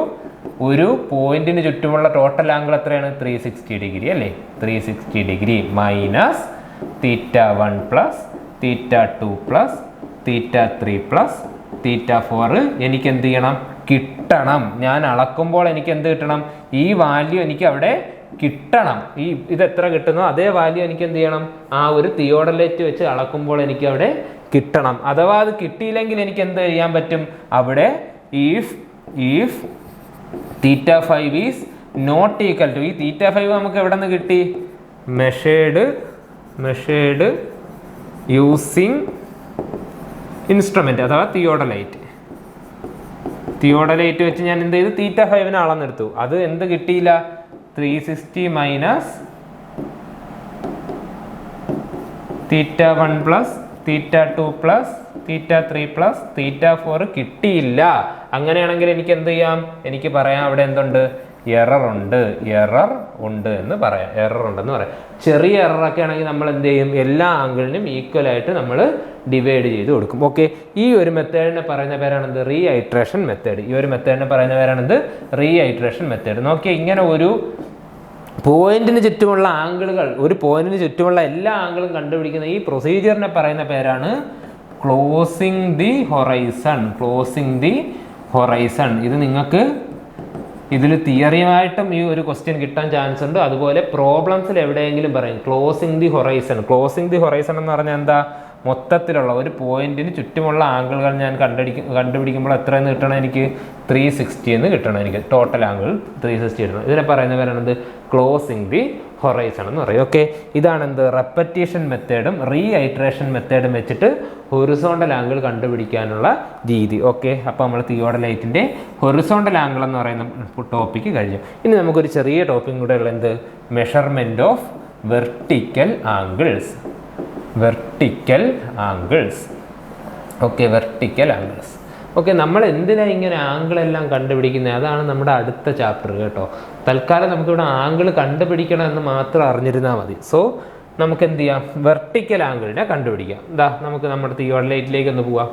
ഒരു പോയിന്റിന് ചുറ്റുമുള്ള ടോട്ടൽ ആംഗിൾ എത്രയാണ്, 360 ഡിഗ്രി അല്ലേ. 360 degree minus θ1 plus θ2 plus θ3 plus θ4 എനിക്ക് എന്ത് ചെയ്യണം, കിട്ടണം. ഞാൻ അളക്കുമ്പോൾ എനിക്ക് എന്ത് കിട്ടണം, ഈ വാല്യൂ എനിക്ക് അവിടെ കിട്ടണം. ഇത് എത്ര കിട്ടുന്നോ അതേ വാല്യൂ എനിക്ക് എന്ത് ചെയ്യണം, ആ ഒരു തിയോഡലൈറ്റ് വെച്ച് അളക്കുമ്പോൾ എനിക്ക് അവിടെ കിട്ടണം. അഥവാ അത് കിട്ടിയില്ലെങ്കിൽ എനിക്ക് എന്ത് ചെയ്യാൻ പറ്റും, അവിടെ if θ5 is not equal to, ഈ θ5 നമുക്ക് എവിടെ നിന്ന് കിട്ടി, മെഷേർഡ് യൂസിങ് ഇൻസ്ട്രുമെന്റ് അഥവാ തിയോഡലൈറ്റ് വെച്ച് ഞാൻ എന്ത് ചെയ്തു, θ5 അളന്നെടുത്തു. അത് എന്ത് കിട്ടിയില്ല, 360 മൈനസ് θ1 പ്ലസ് θ2 പ്ലസ് θ3 പ്ലസ് θ4 കിട്ടിയില്ല. അങ്ങനെയാണെങ്കിൽ എനിക്ക് എന്ത് ചെയ്യാം, എനിക്ക് പറയാം അവിടെ എന്തുണ്ട്, എറർ ഉണ്ട് എന്ന് പറയാം. ചെറിയ എററൊക്കെ ആണെങ്കിൽ നമ്മൾ എന്ത് ചെയ്യും, എല്ലാ ആംഗിളിനും ഈക്വലായിട്ട് നമ്മൾ ഡിവൈഡ് ചെയ്ത് കൊടുക്കും. ഓക്കെ, ഈ ഒരു മെത്തേഡിനെ പറയുന്ന പേരാണെന്ത്, റീഐട്രേഷൻ മെത്തേഡ്. നോക്കിയാൽ ഇങ്ങനെ ഒരു പോയിന്റിന് ചുറ്റുമുള്ള ആംഗിളുകൾ, ഒരു പോയിന്റിന് ചുറ്റുമുള്ള എല്ലാ ആംഗിളും കണ്ടുപിടിക്കുന്ന ഈ പ്രൊസീജിയറിനെ പറയുന്ന പേരാണ് ക്ലോസിംഗ് ദി ഹൊറൈസൺ. ഇത് നിങ്ങൾക്ക് ഇതിൽ തിയറിയുമായിട്ടും ഈ ഒരു ക്വസ്റ്റ്യൻ കിട്ടാൻ ചാൻസ് ഉണ്ട്. അതുപോലെ പ്രോബ്ലംസിൽ എവിടെയെങ്കിലും പറയും ക്ലോസിംഗ് ദി ഹൊറൈസൺ എന്ന് പറഞ്ഞാൽ എന്താ, മൊത്തത്തിലുള്ള ഒരു പോയിന്റിന് ചുറ്റുമുള്ള ആംഗിളുകൾ ഞാൻ കണ്ടുപിടിക്കുമ്പോൾ എത്രയെന്ന് കിട്ടണം, എനിക്ക് 360 എന്ന് കിട്ടണം. എനിക്ക് ടോട്ടൽ ആംഗിൾ 360 കിട്ടണം. ഇതിനെ പറയുന്ന പേരാണെന്ത്, ക്ലോസിംഗ് ദി ഹൊറൈസൺ എന്ന് പറയും. ഓക്കെ, ഇതാണ് എന്ത്, റെപ്പറ്റീഷൻ മെത്തേഡും റീഐട്രേഷൻ മെത്തേഡും വെച്ചിട്ട് ഹൊറിസോണ്ടൽ ആംഗിൾ കണ്ടുപിടിക്കാനുള്ള രീതി. ഓക്കെ, അപ്പോൾ നമ്മൾ തിയോഡലൈറ്റിൻ്റെ ഹൊറിസോണ്ടൽ ആംഗിൾ എന്ന് പറയുന്ന ടോപ്പിക്ക് കഴിഞ്ഞു. ഇനി നമുക്കൊരു ചെറിയ ടോപ്പിക്കും കൂടെ ഉള്ള എന്ത്, measurement of vertical angles. Okay, നമ്മൾ എന്തിനാണ് ഇങ്ങനെ ആംഗിളെല്ലാം കണ്ടുപിടിക്കുന്നത്, അതാണ് നമ്മുടെ അടുത്ത ചാപ്റ്റർ കേട്ടോ. തൽക്കാലം നമുക്കിവിടെ ആംഗിൾ കണ്ടുപിടിക്കണം എന്ന് മാത്രം അറിഞ്ഞിരുന്നാൽ മതി. സോ നമുക്ക് എന്ത് ചെയ്യാം, വെർട്ടിക്കൽ ആംഗിളിനെ കണ്ടുപിടിക്കാം. നമുക്ക് നമ്മുടെ തിയോഡലൈറ്റിലേക്ക് ഒന്ന് പോവാം.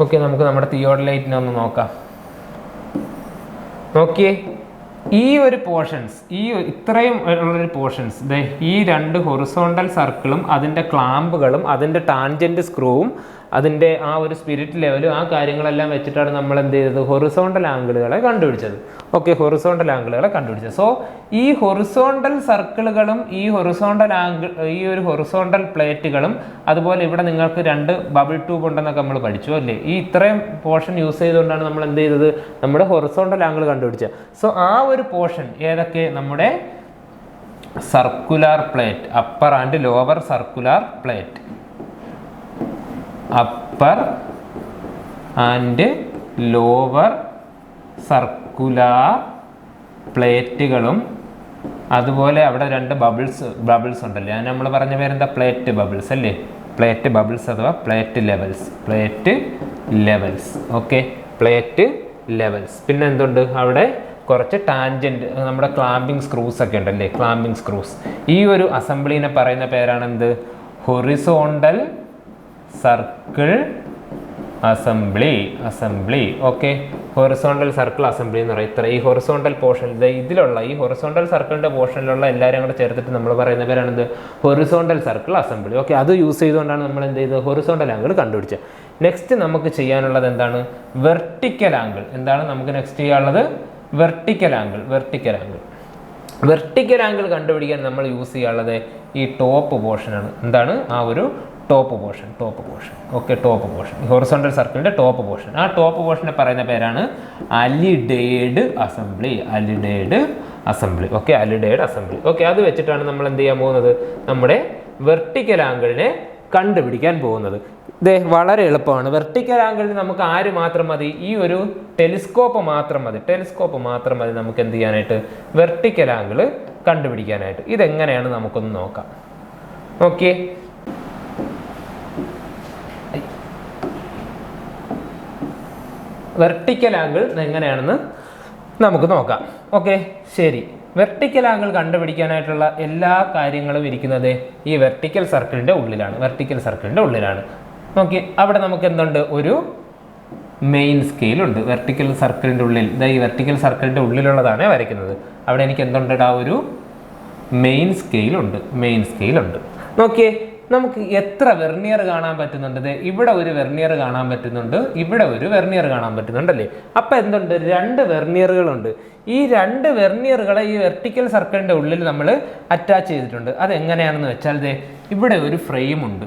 ഓക്കെ, നമുക്ക് നമ്മുടെ തിയോഡലൈറ്റിനെ ഒന്ന് നോക്കാം. നോക്കിയേ, ഈ ഒരു പോർഷൻസ്, ഇത്രയും ഉള്ളൊരു പോർഷൻസ്, ഈ രണ്ട് ഹൊറിസോണ്ടൽ സർക്കിളും അതിൻ്റെ ക്ലാമ്പുകളും അതിൻ്റെ ടാൻജൻറ്റ് സ്ക്രൂവും അതിൻ്റെ ആ ഒരു സ്പിരിറ്റ് ലെവലും ആ കാര്യങ്ങളെല്ലാം വെച്ചിട്ടാണ് നമ്മൾ എന്ത് ചെയ്തത്, ഹൊറിസോണ്ടൽ ആംഗിളുകളെ കണ്ടുപിടിച്ചത്. ഓക്കെ, സോ ഈ ഹൊറിസോണ്ടൽ സർക്കിളുകളും ഈ ഒരു ഹൊറിസോണ്ടൽ പ്ലേറ്റുകളും അതുപോലെ ഇവിടെ നിങ്ങൾക്ക് 2 ബബിൾ ട്യൂബ് ഉണ്ടെന്നൊക്കെ നമ്മൾ പഠിച്ചു അല്ലേ. ഈ ഇത്രയും പോർഷൻ യൂസ് ചെയ്തുകൊണ്ടാണ് നമ്മൾ എന്ത് ചെയ്തത്, നമ്മുടെ ഹൊറിസോണ്ടൽ ആംഗിൾ കണ്ടുപിടിച്ചത്. സോ ആ ഒരു പോർഷൻ ഏതൊക്കെ, നമ്മുടെ circular plate, upper and lower circular plate, upper and lower circular പ്ലേറ്റുകളും അതുപോലെ അവിടെ 2 ബബിൾസ് ഉണ്ടല്ലേ, അത് നമ്മൾ പറഞ്ഞ പേരെന്താ, പ്ലേറ്റ് ബബിൾസ് അല്ലേ, പ്ലേറ്റ് ബബിൾസ് അഥവാ plate levels. Okay, plate levels. പിന്നെ എന്തുണ്ട്, അവിടെ കുറച്ച് ടാൻജൻറ്റ്, നമ്മുടെ ക്ലാമ്പിംഗ് സ്ക്രൂസ് ഒക്കെ ഉണ്ടല്ലേ, ക്ലാമ്പിംഗ് സ്ക്രൂസ്. ഈ ഒരു അസംബ്ലിനെ പറയുന്ന പേരാണ് എന്ത്, horizontal circle assembly. Okay, horizontal circle assembly എന്ന് പറയും. ഇത്ര ഈ ഹൊറിസോണ്ടൽ പോർഷൻ, ഇതിലുള്ള ഈ ഹൊറിസോണ്ടൽ സർക്കിളിൻ്റെ പോർഷനിലുള്ള എല്ലാവരും കൂടെ ചേർത്തിട്ട് നമ്മൾ പറയുന്ന പേരാണെന്ത്, ഹൊറിസോണ്ടൽ സർക്കിൾ അസംബ്ലി. ഓക്കെ, അത് യൂസ് ചെയ്തുകൊണ്ടാണ് നമ്മൾ എന്ത് ചെയ്തത്, ഹൊറിസോണ്ടൽ ആംഗിൾ കണ്ടുപിടിച്ചത്. നെക്സ്റ്റ് നമുക്ക് ചെയ്യാനുള്ളത് എന്താണ്, വെർട്ടിക്കൽ ആംഗിൾ. എന്താണ് നമുക്ക് നെക്സ്റ്റ് ചെയ്യാനുള്ളത്, വെർട്ടിക്കൽ ആംഗിൾ കണ്ടുപിടിക്കാൻ നമ്മൾ യൂസ് ചെയ്യാനുള്ളത് ഈ ടോപ്പ് പോർഷനാണ്. എന്താണ്, ആ ഒരു top portion. Okay, top portion, horizontal സർക്കിളിൻ്റെ ടോപ്പ് പോർഷൻ. ആ ടോപ്പ് പോർഷനെ പറയുന്ന പേരാണ് alidade assembly. Okay, alidade assembly. Okay, അത് വെച്ചിട്ടാണ് നമ്മൾ എന്ത് ചെയ്യാൻ പോകുന്നത്, നമ്മുടെ വെർട്ടിക്കൽ ആംഗിളിനെ കണ്ടുപിടിക്കാൻ പോകുന്നത്. വളരെ എളുപ്പമാണ്. വെർട്ടിക്കൽ ആംഗിളിന് നമുക്ക് ആര് മാത്രം മതി, ഈ ഒരു ടെലിസ്കോപ്പ് മാത്രം മതി നമുക്ക് എന്ത് ചെയ്യാനായിട്ട്, വെർട്ടിക്കൽ ആംഗിൾ കണ്ടുപിടിക്കാനായിട്ട്. ഇതെങ്ങനെയാണ് നമുക്കൊന്ന് നോക്കാം. ഓക്കെ, വെർട്ടിക്കൽ ആംഗിൾ എങ്ങനെയാണെന്ന് നമുക്ക് നോക്കാം. ഓക്കെ, ശരി. വെർട്ടിക്കൽ ആംഗിൾ കണ്ടുപിടിക്കാനായിട്ടുള്ള എല്ലാ കാര്യങ്ങളും ഇരിക്കുന്നത് ഈ വെർട്ടിക്കൽ സർക്കിളിൻ്റെ ഉള്ളിലാണ്. നോക്കി, അവിടെ നമുക്ക് എന്തുണ്ട്, ഒരു മെയിൻ സ്കെയിൽ ഉണ്ട് വെർട്ടിക്കൽ സർക്കിളിൻ്റെ ഉള്ളിൽ. ഈ വെർട്ടിക്കൽ സർക്കിളിൻ്റെ ഉള്ളിലുള്ളതാണ് വരയ്ക്കുന്നത്. അവിടെ എനിക്ക് എന്തുണ്ട്, ആ ഒരു മെയിൻ സ്കെയിൽ ഉണ്ട്. നോക്കിയേ, നമുക്ക് എത്ര വെർനിയർ കാണാൻ പറ്റുന്നുണ്ട്, ഇവിടെ ഒരു വെർനിയർ കാണാൻ പറ്റുന്നുണ്ട്, ഇവിടെ ഒരു വെർനിയർ കാണാൻ പറ്റുന്നുണ്ടല്ലേ. അപ്പം എന്തുണ്ട്, 2 വെർനിയറുകളുണ്ട്. ഈ 2 വെർനിയറുകളെ ഈ വെർട്ടിക്കൽ സർക്കിളിൻ്റെ ഉള്ളിൽ നമ്മൾ അറ്റാച്ച് ചെയ്തിട്ടുണ്ട്. അതെങ്ങനെയാണെന്ന് വെച്ചാൽ ഇവിടെ ഒരു ഫ്രെയിമുണ്ട്.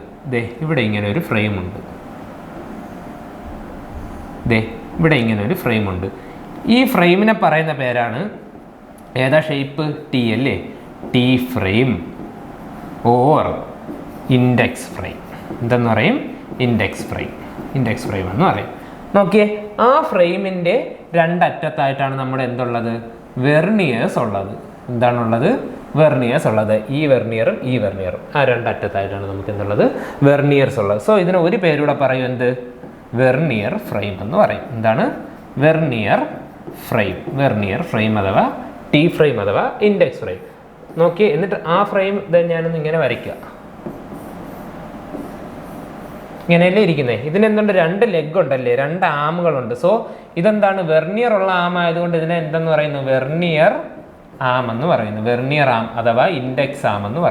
ഇവിടെ ഇങ്ങനെ ഒരു ഫ്രെയിമുണ്ട്. ഈ ഫ്രെയിമിനെ പറയുന്ന പേരാണ്, ഏതാ ഷേപ്പ്? ടി അല്ലേ, T frame or index frame. എന്തെന്ന് പറയും? ഇൻഡെക്സ് ഫ്രെയിം എന്ന് പറയും. നോക്കിയേ, ആ ഫ്രെയിമിൻ്റെ രണ്ടറ്റത്തായിട്ടാണ് നമ്മുടെ എന്തുള്ളത്? വെർണിയേഴ്സ് ഉള്ളത്. എന്താണുള്ളത്? വെർണിയേഴ്സ് ഉള്ളത്. ഈ വെർണിയറും ഈ വെർണിയറും, ആ രണ്ടറ്റത്തായിട്ടാണ് നമുക്ക് എന്തുള്ളത്? വെർണിയേഴ്സ് ഉള്ളത്. സോ ഇതിന് ഒരു പേരൂടെ പറയും, എന്ത്? വെർണിയർ ഫ്രെയിം എന്ന് പറയും. എന്താണ്? വെർണിയർ ഫ്രെയിം അഥവാ ടി ഫ്രെയിം അഥവാ ഇൻഡെക്സ് ഫ്രെയിം. നോക്കിയേ, എന്നിട്ട് ആ ഫ്രെയിം ഞാനൊന്ന് ഇങ്ങനെ വരയ്ക്കുക. ഇങ്ങനെയല്ലേ ഇരിക്കുന്നത്. ഇതിനെന്തുണ്ട്? രണ്ട് ലെഗ് ഉണ്ടല്ലേ, രണ്ട് ആമുകളുണ്ട്. സോ ഇതെന്താണ്? വെർണിയർ ഉള്ള ആം ആയതുകൊണ്ട് ഇതിനെ എന്തെന്ന് പറയുന്നു? വെർണിയർ ആം എന്ന് പറയുന്നു. വെർണിയർ ആം അഥവാ ഇൻഡെക്സ് ആം എന്ന്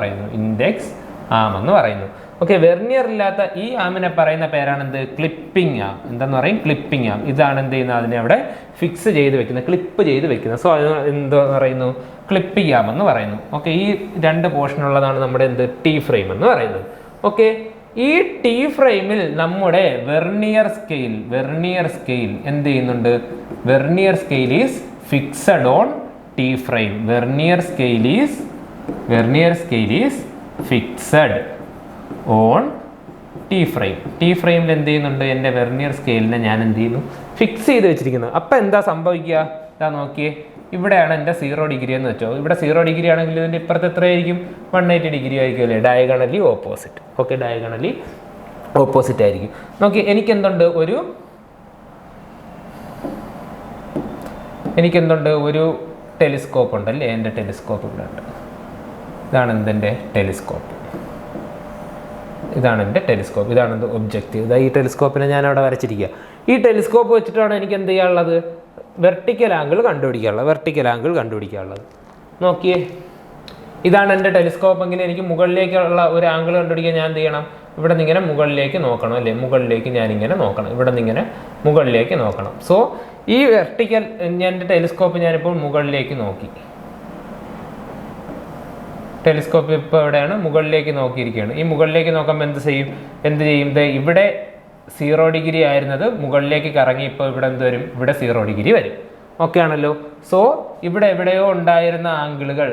പറയുന്നു. ഓക്കെ, വെർണിയർ ഇല്ലാത്ത ഈ ആമിനെ പറയുന്ന പേരാണ് എന്ത്? ക്ലിപ്പിംഗ് ആം. എന്തെന്ന് പറയും? ക്ലിപ്പിംഗ് ആം. ഇതാണ് എന്ത് ചെയ്യുന്നത്? അതിനെ അവിടെ ഫിക്സ് ചെയ്ത് വെക്കുന്നത്, ക്ലിപ്പ് ചെയ്ത് വെക്കുന്നത്. സോ അത് എന്ത് പറയുന്നു? ക്ലിപ്പിംഗ് ആം എന്ന് പറയുന്നു. ഓക്കെ, ഈ രണ്ട് പോർഷനുള്ളതാണ് നമ്മുടെ എന്ത്? ടി ഫ്രെയിം എന്ന് പറയുന്നത്. ഓക്കെ, ഈ ടി ഫ്രെയിമിൽ നമ്മുടെ വെർണിയർ സ്കെയിൽ എന്ത് ചെയ്യുന്നുണ്ട്? Vernier scale is fixed on T frame. Vernier scale is fixed on T frame. T ഫ്രെയിമിൽ എന്ത് ചെയ്യുന്നുണ്ട്? എൻ്റെ വെർണിയർ സ്കെയിലിനെ ഞാൻ എന്ത് ചെയ്യുന്നു? ഫിക്സ് ചെയ്ത് വെച്ചിരിക്കുന്നത്. അപ്പം എന്താ സംഭവിക്കുക? ഇതാ നോക്കിയേ, ഇവിടെയാണ് എൻ്റെ 0 ഡിഗ്രി എന്ന് വെച്ചോ. ഇവിടെ 0 ഡിഗ്രി ആണെങ്കിൽ ഇതിൻ്റെ ഇപ്പുറത്ത് എത്രയായിരിക്കും? 180 ഡിഗ്രി ആയിരിക്കും അല്ലേ? Diagonally opposite. Okay, diagonally opposite ആയിരിക്കും. നോക്കി, എനിക്കെന്തുണ്ട്? ഒരു ടെലിസ്കോപ്പ് ഉണ്ടല്ലേ? എൻ്റെ ടെലിസ്കോപ്പ് ഇവിടെ ഉണ്ട്. ഇതാണ് എന്തെൻ്റെ ടെലിസ്കോപ്പ്. ഇതാണ് എൻ്റെ ടെലിസ്കോപ്പ്. ഇതാണ് എന്ത്? ഒബ്ജക്റ്റീവ്. ഇതാ ഈ ടെലിസ്കോപ്പിനെ ഞാൻ അവിടെ വരച്ചിരിക്കുക. ഈ ടെലിസ്കോപ്പ് വെച്ചിട്ടാണ് എനിക്ക് എന്ത് ചെയ്യാനുള്ളത്? വെർട്ടിക്കൽ ആംഗിൾ കണ്ടുപിടിക്കാനുള്ളത്. നോക്കിയേ, ഇതാണ് എൻ്റെ ടെലിസ്കോപ്പ് എങ്കിൽ എനിക്ക് മുകളിലേക്കുള്ള ഒരു ആംഗിൾ കണ്ടുപിടിക്കാൻ ഞാൻ എന്ത് ചെയ്യണം? ഇവിടെ നിന്ന് ഇങ്ങനെ മുകളിലേക്ക് നോക്കണം അല്ലേ? മുകളിലേക്ക് ഞാനിങ്ങനെ നോക്കണം. ഇവിടെ നിന്ന് ഇങ്ങനെ മുകളിലേക്ക് നോക്കണം. സോ ഈ വെർട്ടിക്കൽ എൻ്റെ ടെലിസ്കോപ്പ് ഞാനിപ്പോൾ മുകളിലേക്ക് നോക്കി. ടെലിസ്കോപ്പ് ഇപ്പോൾ എവിടെയാണ്? മുകളിലേക്ക് നോക്കിയിരിക്കുകയാണ്. ഈ മുകളിലേക്ക് നോക്കുമ്പോൾ എന്ത് ചെയ്യും? ഇവിടെ 0 ഡിഗ്രി ആയിരുന്നത് മുകളിലേക്ക് കറങ്ങി ഇപ്പോൾ ഇവിടെ എന്ത് വരും? ഇവിടെ 0 ഡിഗ്രി വരും. ഓക്കെ ആണല്ലോ. സോ ഇവിടെ എവിടെയോ ഉണ്ടായിരുന്ന ആംഗിളുകൾ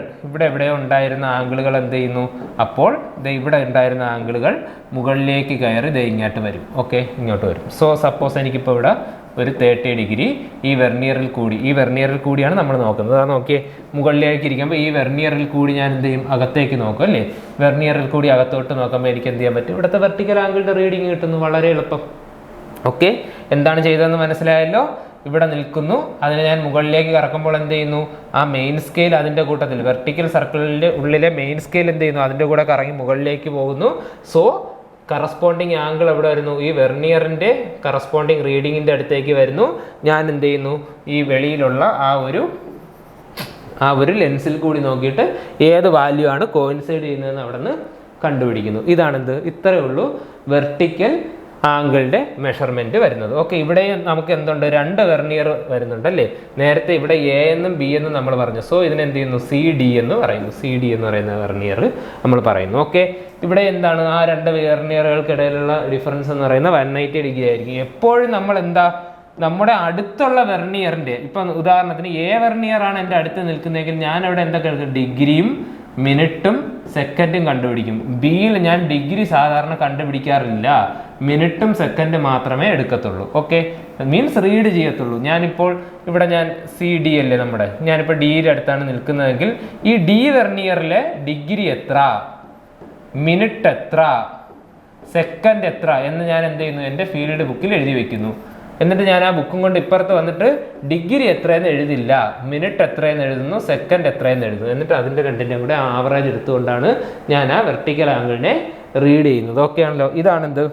എന്ത് ചെയ്യുന്നു? അപ്പോൾ ഇവിടെ ഉണ്ടായിരുന്ന ആംഗിളുകൾ മുകളിലേക്ക് കയറി ഇങ്ങോട്ട് വരും. ഓക്കെ, ഇങ്ങോട്ട് വരും. സോ സപ്പോസ് എനിക്കിപ്പോൾ ഇവിടെ ഒരു 30 ഡിഗ്രി ഈ വെർണിയറിൽ കൂടിയാണ് നമ്മൾ നോക്കുന്നത്. അത് നോക്കിയേ, മുകളിലേക്ക് ഇരിക്കുമ്പോൾ ഈ വെർണിയറിൽ കൂടി ഞാൻ എന്ത് ചെയ്യും? അകത്തേക്ക് നോക്കും അല്ലേ? വെർണിയറിൽ കൂടി അകത്തോട്ട് നോക്കുമ്പോൾ എനിക്ക് എന്ത് ചെയ്യാൻ പറ്റും? ഇവിടുത്തെ വെർട്ടിക്കൽ ആംഗിളിൻ്റെ റീഡിങ് കിട്ടുന്നു. വളരെ എളുപ്പം. ഓക്കെ, എന്താണ് ചെയ്തതെന്ന് മനസ്സിലായല്ലോ? ഇവിടെ നിൽക്കുന്നു, അതിനെ ഞാൻ മുകളിലേക്ക് കറക്കുമ്പോൾ എന്ത് ചെയ്യുന്നു? ആ മെയിൻ സ്കെയിൽ അതിൻ്റെ കൂട്ടത്തിൽ, വെർട്ടിക്കൽ സർക്കിളിൻ്റെ ഉള്ളിലെ മെയിൻ സ്കെയിൽ എന്ത് ചെയ്യുന്നു? അതിൻ്റെ കൂടെ കറങ്ങി മുകളിലേക്ക് പോകുന്നു. സോ കറസ്പോണ്ടിങ് ആംഗിൾ എവിടെ വരുന്നു? ഈ വെർണിയറിൻ്റെ കറസ്പോണ്ടിങ് റീഡിങ്ങിൻ്റെ അടുത്തേക്ക് വരുന്നു. ഞാൻ എന്ത് ചെയ്യുന്നു? ഈ വെളിയിലുള്ള ആ ഒരു ലെൻസിൽ കൂടി നോക്കിയിട്ട് ഏത് വാല്യൂ ആണ് കോയിൻസൈഡ് ചെയ്യുന്നതെന്ന് അവിടെ നിന്ന് കണ്ടുപിടിക്കുന്നു. ഇതാണെന്ത്? ഇത്രയേ ഉള്ളൂ വെർട്ടിക്കൽ ആംഗിളിൻ്റെ മെഷർമെൻറ്റ് വരുന്നത്. ഓക്കെ, ഇവിടെ നമുക്ക് എന്തുണ്ട്? 2 വെർണിയർ വരുന്നുണ്ട് അല്ലേ? നേരത്തെ ഇവിടെ എ എന്നും ബി എന്നും നമ്മൾ പറഞ്ഞു. സോ ഇതിനെന്ത് ചെയ്യുന്നു? CD എന്ന് പറയുന്ന വെർണിയർ നമ്മൾ പറയുന്നു. ഓക്കെ, ഇവിടെ എന്താണ്? ആ 2 വെർണിയറുകൾക്കിടയിലുള്ള ഡിഫറൻസ് എന്ന് പറയുന്നത് 180 ഡിഗ്രി ആയിരിക്കും. എപ്പോഴും നമ്മൾ നമ്മുടെ അടുത്തുള്ള വെർണിയറിൻ്റെ, ഇപ്പം ഉദാഹരണത്തിന് എ വെർണിയർ ആണ് എൻ്റെ അടുത്ത് നിൽക്കുന്നതെങ്കിൽ ഞാൻ അവിടെ എന്തൊക്കെ എടുക്കും? ഡിഗ്രിയും മിനിറ്റും സെക്കൻഡും കണ്ടുപിടിക്കും. ബിയിൽ ഞാൻ ഡിഗ്രി സാധാരണ കണ്ടുപിടിക്കാറില്ല, മിനിറ്റും സെക്കൻഡ് മാത്രമേ എടുക്കത്തുള്ളൂ. ഓക്കെ, മീൻസ് റീഡ് ചെയ്യത്തുള്ളൂ. ഞാനിപ്പോൾ ഇവിടെ CD അല്ലേ ഞാനിപ്പോൾ ഡിയുടെ അടുത്താണ് നിൽക്കുന്നതെങ്കിൽ ഈ ഡി വെർണിയറിലെ ഡിഗ്രി എത്ര, മിനിറ്റ് എത്ര, സെക്കൻഡ് എത്ര എന്ന് ഞാൻ എന്ത് ചെയ്യുന്നു? എൻ്റെ ഫീൽഡ് ബുക്കിൽ എഴുതി വെക്കുന്നു. എന്നിട്ട് ഞാൻ ആ ബുക്കും കൊണ്ട് ഇപ്പുറത്ത് വന്നിട്ട് ഡിഗ്രി എത്രയെന്ന് എഴുതില്ല, മിനിറ്റ് എത്രയെന്ന് എഴുതുന്നു, സെക്കൻഡ് എത്രയെന്ന് എഴുതുന്നു. എന്നിട്ട് അതിൻ്റെ രണ്ടിൻ്റെയും കൂടെ ആവറേജ് എടുത്തുകൊണ്ടാണ് ഞാൻ ആ വെർട്ടിക്കൽ ആംഗിളിനെ റീഡ് ചെയ്യുന്നത്. ഓക്കെ ആണല്ലോ. ഇതാണെന്ത്?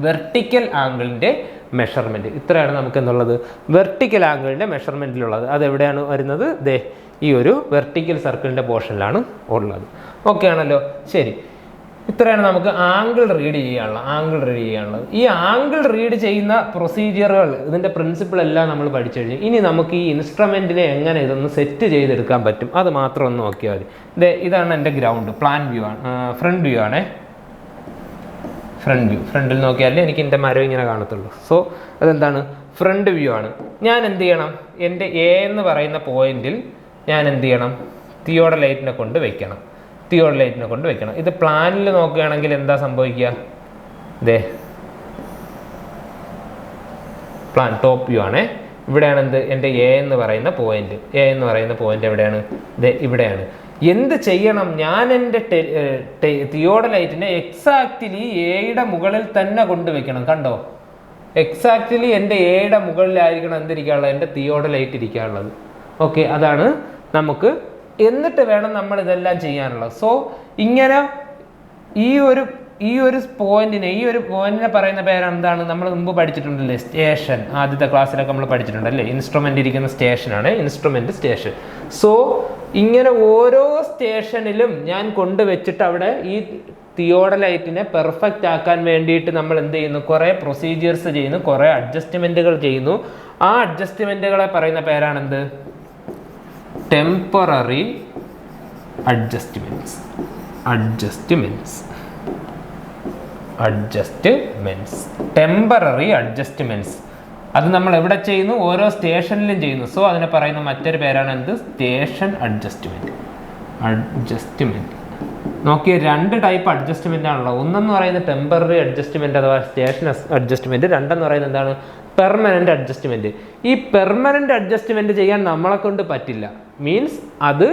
വെർട്ടിക്കൽ ആംഗിളിൻ്റെ മെഷർമെൻറ്റ്. ഇത്രയാണ് നമുക്ക് എന്നുള്ളത് വെർട്ടിക്കൽ ആംഗിളിൻ്റെ മെഷർമെൻറ്റിലുള്ളത്. അതെവിടെയാണ് വരുന്നത്? ഈ ഒരു വെർട്ടിക്കൽ സർക്കിളിൻ്റെ പോർഷനിലാണ് ഉള്ളത്. ഓക്കെ ആണല്ലോ. ശരി, ഇത്രയാണ് നമുക്ക് ആംഗിൾ റീഡ് ചെയ്യാനുള്ളത്. ഈ ആംഗിൾ റീഡ് ചെയ്യുന്ന പ്രൊസീജിയറുകൾ, ഇതിൻ്റെ പ്രിൻസിപ്പിൾ എല്ലാം നമ്മൾ പഠിച്ചു കഴിഞ്ഞു. ഇനി നമുക്ക് ഈ ഇൻസ്ട്രുമെൻറ്റിനെ എങ്ങനെ ഇതൊന്ന് സെറ്റ് ചെയ്തെടുക്കാൻ പറ്റും അത് മാത്രം ഒന്ന് നോക്കിയാൽ മതി. ഇതാണ് എൻ്റെ ഗ്രൗണ്ട്, പ്ലാൻ വ്യൂ ആണ്, ഫ്രണ്ട് വ്യൂ ആണേ. ഫ്രണ്ടിൽ നോക്കിയാലേ എനിക്ക് എൻ്റെ മരം ഇങ്ങനെ കാണത്തുള്ളൂ. സോ അതെന്താണ്? ഫ്രണ്ട് വ്യൂ ആണ്. ഞാൻ എന്ത് ചെയ്യണം, എൻ്റെ എ എന്ന് പറയുന്ന പോയിന്റിൽ ഞാൻ എന്ത് ചെയ്യണം, തിയോഡലൈറ്റിനെ കൊണ്ട് വെക്കണം. ഇത് പ്ലാനിൽ നോക്കുകയാണെങ്കിൽ എന്താ സംഭവിക്കുക, പ്ലാൻ ടോപ്പ് വ്യൂ ആണ്. ഇവിടെയാണ് എന്ത്, എൻ്റെ എ എന്ന് പറയുന്ന പോയിന്റ് എവിടെയാണ്, ഇവിടെയാണ്. എന്ത് ചെയ്യണം, ഞാൻ എൻ്റെ തിയോഡലൈറ്റിനെ എക്സാക്ട്ലി എയുടെ മുകളിൽ തന്നെ കൊണ്ടുവയ്ക്കണം. കണ്ടോ, എക്സാക്ട്ലി എൻ്റെ എയുടെ മുകളിലായിരിക്കണം എന്തിരിക്കാനുള്ളത്, എൻ്റെ തിയോഡലൈറ്റ് ഇരിക്കാനുള്ളത്. ഓക്കെ, അതാണ് നമുക്ക്. എന്നിട്ട് വേണം നമ്മൾ ഇതെല്ലാം ചെയ്യാനുള്ളത്. സോ ഇങ്ങനെ ഈ ഒരു പോയിന്റിനെ പറയുന്ന പേരാണ് എന്താണ്, നമ്മൾ മുമ്പ് പഠിച്ചിട്ടുണ്ടല്ലേ, സ്റ്റേഷൻ. ആദ്യത്തെ ക്ലാസ്സിലൊക്കെ നമ്മൾ പഠിച്ചിട്ടുണ്ടല്ലേ, ഇൻസ്ട്രുമെന്റ് ഇരിക്കുന്ന സ്റ്റേഷനാണ് ഇൻസ്ട്രുമെന്റ് സ്റ്റേഷൻ. സോ ഇങ്ങനെ ഓരോ സ്റ്റേഷനിലും ഞാൻ കൊണ്ടുവച്ചിട്ട് അവിടെ ഈ തിയോഡലൈറ്റിനെ പെർഫെക്റ്റ് ആക്കാൻ വേണ്ടിയിട്ട് നമ്മൾ എന്ത് ചെയ്യുന്നു, കുറേ പ്രൊസീജിയേഴ്സ് ചെയ്യുന്നു, കുറേ അഡ്ജസ്റ്റ്മെന്റുകൾ ചെയ്യുന്നു. ആ അഡ്ജസ്റ്റ്മെന്റുകളെ പറയുന്ന പേരാണ് എന്ത്, ടെമ്പററി അഡ്ജസ്റ്റ്മെന്റ്സ്. Temporary adjustments. അത് നമ്മൾ എവിടെ ചെയ്യുന്നു, ഓരോ സ്റ്റേഷനിലും ചെയ്യുന്നു. സോ അതിനെ പറയുന്ന മറ്റൊരു പേരാണ് എന്ത്, സ്റ്റേഷൻ അഡ്ജസ്റ്റ്മെന്റ്. നോക്കിയ 2 ടൈപ്പ് അഡ്ജസ്റ്റ്മെന്റ് ആണല്ലോ. ഒന്നെന്ന് പറയുന്നത് ടെമ്പററി അഡ്ജസ്റ്റ്മെന്റ് അഥവാ സ്റ്റേഷൻ അഡ്ജസ്റ്റ്മെന്റ്, രണ്ടെന്ന് പറയുന്നത് എന്താണ്, പെർമനന്റ് അഡ്ജസ്റ്റ്മെന്റ്. ഈ പെർമനന്റ് അഡ്ജസ്റ്റ്മെന്റ് ചെയ്യാൻ നമ്മളെ കൊണ്ട് പറ്റില്ല. മീൻസ് അത്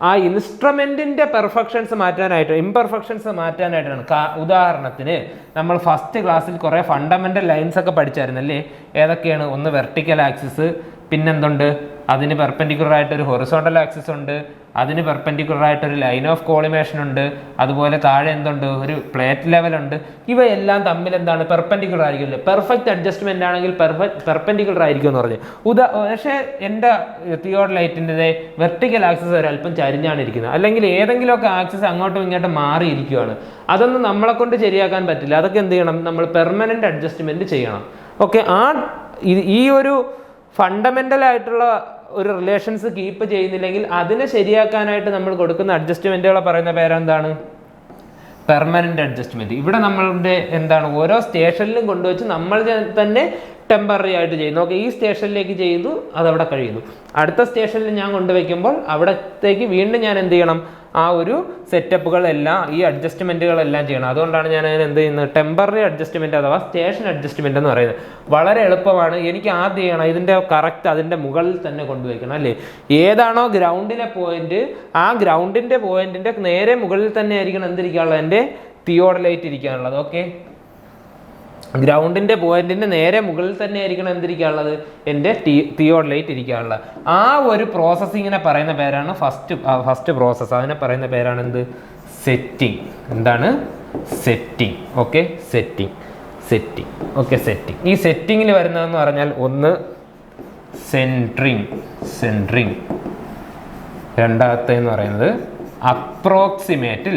ആ ഇൻസ്ട്രുമെന്റിന്റെ പെർഫെക്ഷൻസ് മാറ്റാനായിട്ട്, ഇംപെർഫെക്ഷൻസ് മാറ്റാനായിട്ടാണ്. ഉദാഹരണത്തിന് നമ്മൾ ഫസ്റ്റ് ക്ലാസ്സിൽ കുറേ ഫണ്ടമെന്റൽ ലൈൻസ് ഒക്കെ പഠിച്ചായിരുന്നല്ലേ. ഏതൊക്കെയാണ്, ഒന്ന് വെർട്ടിക്കൽ ആക്സിസ്, പിന്നെന്തുണ്ട്, അതിന് പെർപെൻഡിക്കുലർ ആയിട്ടൊരു ഹൊറിസോണ്ടൽ ആക്സിസ് ഉണ്ട്, അതിന് പെർപെൻഡിക്കുലർ ആയിട്ടൊരു ലൈൻ ഓഫ് കോളിമേഷൻ ഉണ്ട്, അതുപോലെ താഴെ എന്തുണ്ട്, ഒരു പ്ലേറ്റ് ലെവൽ ഉണ്ട്. ഇവയെല്ലാം തമ്മിൽ എന്താണ്, പെർപെൻഡിക്കുലർ ആയിരിക്കില്ല. പെർഫെക്റ്റ് അഡ്ജസ്റ്റ്മെന്റ് ആണെങ്കിൽ പെർപെൻഡിക്കുലർ ആയിരിക്കും എന്ന് പറഞ്ഞു. പക്ഷേ എൻ്റെ തിയോഡലൈറ്റിൻ്റെ വെർട്ടിക്കൽ ആക്സിസ് ഒരല്പം ചരിഞ്ഞാണ് ഇരിക്കുന്നത്, അല്ലെങ്കിൽ ഏതെങ്കിലുമൊക്കെ ആക്സിസ് അങ്ങോട്ടും ഇങ്ങോട്ടും മാറിയിരിക്കുകയാണ്. അതൊന്നും നമ്മളെ കൊണ്ട് ശരിയാക്കാൻ പറ്റില്ല. അതൊക്കെ എന്ത് ചെയ്യണം, നമ്മൾ പെർമനന്റ് അഡ്ജസ്റ്റ്മെന്റ് ചെയ്യണം. ഓക്കെ, ഈ ഒരു ഫണ്ടമെന്റൽ ആയിട്ടുള്ള ഒരു റിലേഷൻസ് കീപ്പ് ചെയ്യുന്നില്ലെങ്കിൽ അതിനെ ശരിയാക്കാനായിട്ട് നമ്മൾ കൊടുക്കുന്ന അഡ്ജസ്റ്റ്മെന്റുകളെ പറയുന്ന പേരെന്താണ്, പെർമനന്റ് അഡ്ജസ്റ്റ്മെന്റ്. ഇവിടെ നമ്മളുടെ എന്താണ്, ഓരോ സ്റ്റേഷനിലും കൊണ്ടുവച്ച് നമ്മൾ തന്നെ ടെമ്പററി ആയിട്ട് ചെയ്യുന്നു. ഓക്കെ, ഈ സ്റ്റേഷനിലേക്ക് ചെയ്യുന്നു, അതവിടെ കഴിയുന്നു. അടുത്ത സ്റ്റേഷനിൽ ഞാൻ കൊണ്ടുവയ്ക്കുമ്പോൾ അവിടത്തേക്ക് വീണ്ടും ഞാൻ എന്ത് ചെയ്യണം, ആ ഒരു സെറ്റപ്പുകളെല്ലാം, ഈ അഡ്ജസ്റ്റ്മെന്റുകളെല്ലാം ചെയ്യണം. അതുകൊണ്ടാണ് ഞാൻ അതിന് എന്ത് ചെയ്യുന്നത്, ടെമ്പററി അഡ്ജസ്റ്റ്മെന്റ് അഥവാ സ്റ്റേഷൻ അഡ്ജസ്റ്റ്മെന്റ് എന്ന് പറയുന്നത്. വളരെ എളുപ്പമാണ്. എനിക്ക് ആദ്യം ചെയ്യണം, ഇതിന്റെ കറക്റ്റ് അതിന്റെ മുകളിൽ തന്നെ കൊണ്ടുവയ്ക്കണം അല്ലേ. ഏതാണോ ഗ്രൗണ്ടിലെ പോയിന്റ്, ആ ഗ്രൗണ്ടിന്റെ പോയിന്റിന്റെ നേരെ മുകളിൽ തന്നെ ആയിരിക്കണം എന്തിരിക്കാനുള്ളത്, എൻ്റെ തിയോഡലൈറ്റ് ഇരിക്കാനുള്ളത്. ഓക്കെ, ഗ്രൗണ്ടിന്റെ പോയിന്റിന്റെ നേരെ മുകളിൽ തന്നെ ആയിരിക്കണം എന്തിരിക്കാനുള്ളത്, എൻ്റെ തിയോഡലൈറ്റ് ഇരിക്കാനുള്ളത്. ആ ഒരു പ്രോസസ്സിങ്ങിനെ പറയുന്ന പേരാണ് ഫസ്റ്റ് പ്രോസസ്സ്. അതിനെ പറയുന്ന പേരാണ് എന്ത്, സെറ്റിംഗ്. എന്താണ്, സെറ്റിംഗ്. Okay, setting. ഈ സെറ്റിങ്ങിൽ വരുന്നതെന്ന് പറഞ്ഞാൽ ഒന്ന് സെൻട്രിങ്, രണ്ടാമത്തേന്ന് പറയുന്നത് അപ്രോക്സിമേറ്റ്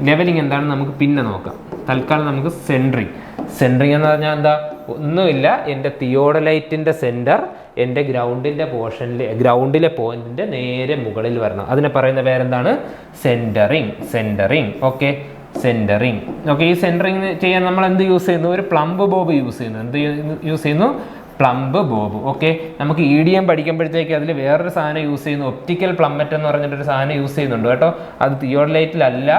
ലെവലിംഗ് എന്താണെന്ന് നമുക്ക് പിന്നെ നോക്കാം. തൽക്കാലം നമുക്ക് സെൻട്രിങ് എന്ന് പറഞ്ഞാൽ എന്താ, ഒന്നുമില്ല, എൻ്റെ തിയോഡലൈറ്റിൻ്റെ സെൻറ്റർ എൻ്റെ ഗ്രൗണ്ടിലെ പോയിന്റിൻ്റെ നേരെ മുകളിൽ വരണം. അതിനെ പറയുന്ന പേരെന്താണ്, സെൻറ്ററിങ്. ഓക്കെ, ഈ സെൻറ്ററിങ് ചെയ്യാൻ നമ്മൾ എന്ത് യൂസ് ചെയ്യുന്നു, ഒരു പ്ലംബ് ബോബ് യൂസ് ചെയ്യുന്നു, പ്ലംബ് ബോബ്. ഓക്കെ, നമുക്ക് EDM പഠിക്കുമ്പോഴത്തേക്ക് അതിൽ വേറൊരു സാധനം യൂസ് ചെയ്യുന്നു, ഒപ്റ്റിക്കൽ പ്ലംബറ്റ് എന്ന് പറഞ്ഞിട്ടൊരു സാധനം യൂസ് ചെയ്യുന്നുണ്ട് കേട്ടോ. അത് തിയോഡലൈറ്റിലല്ല,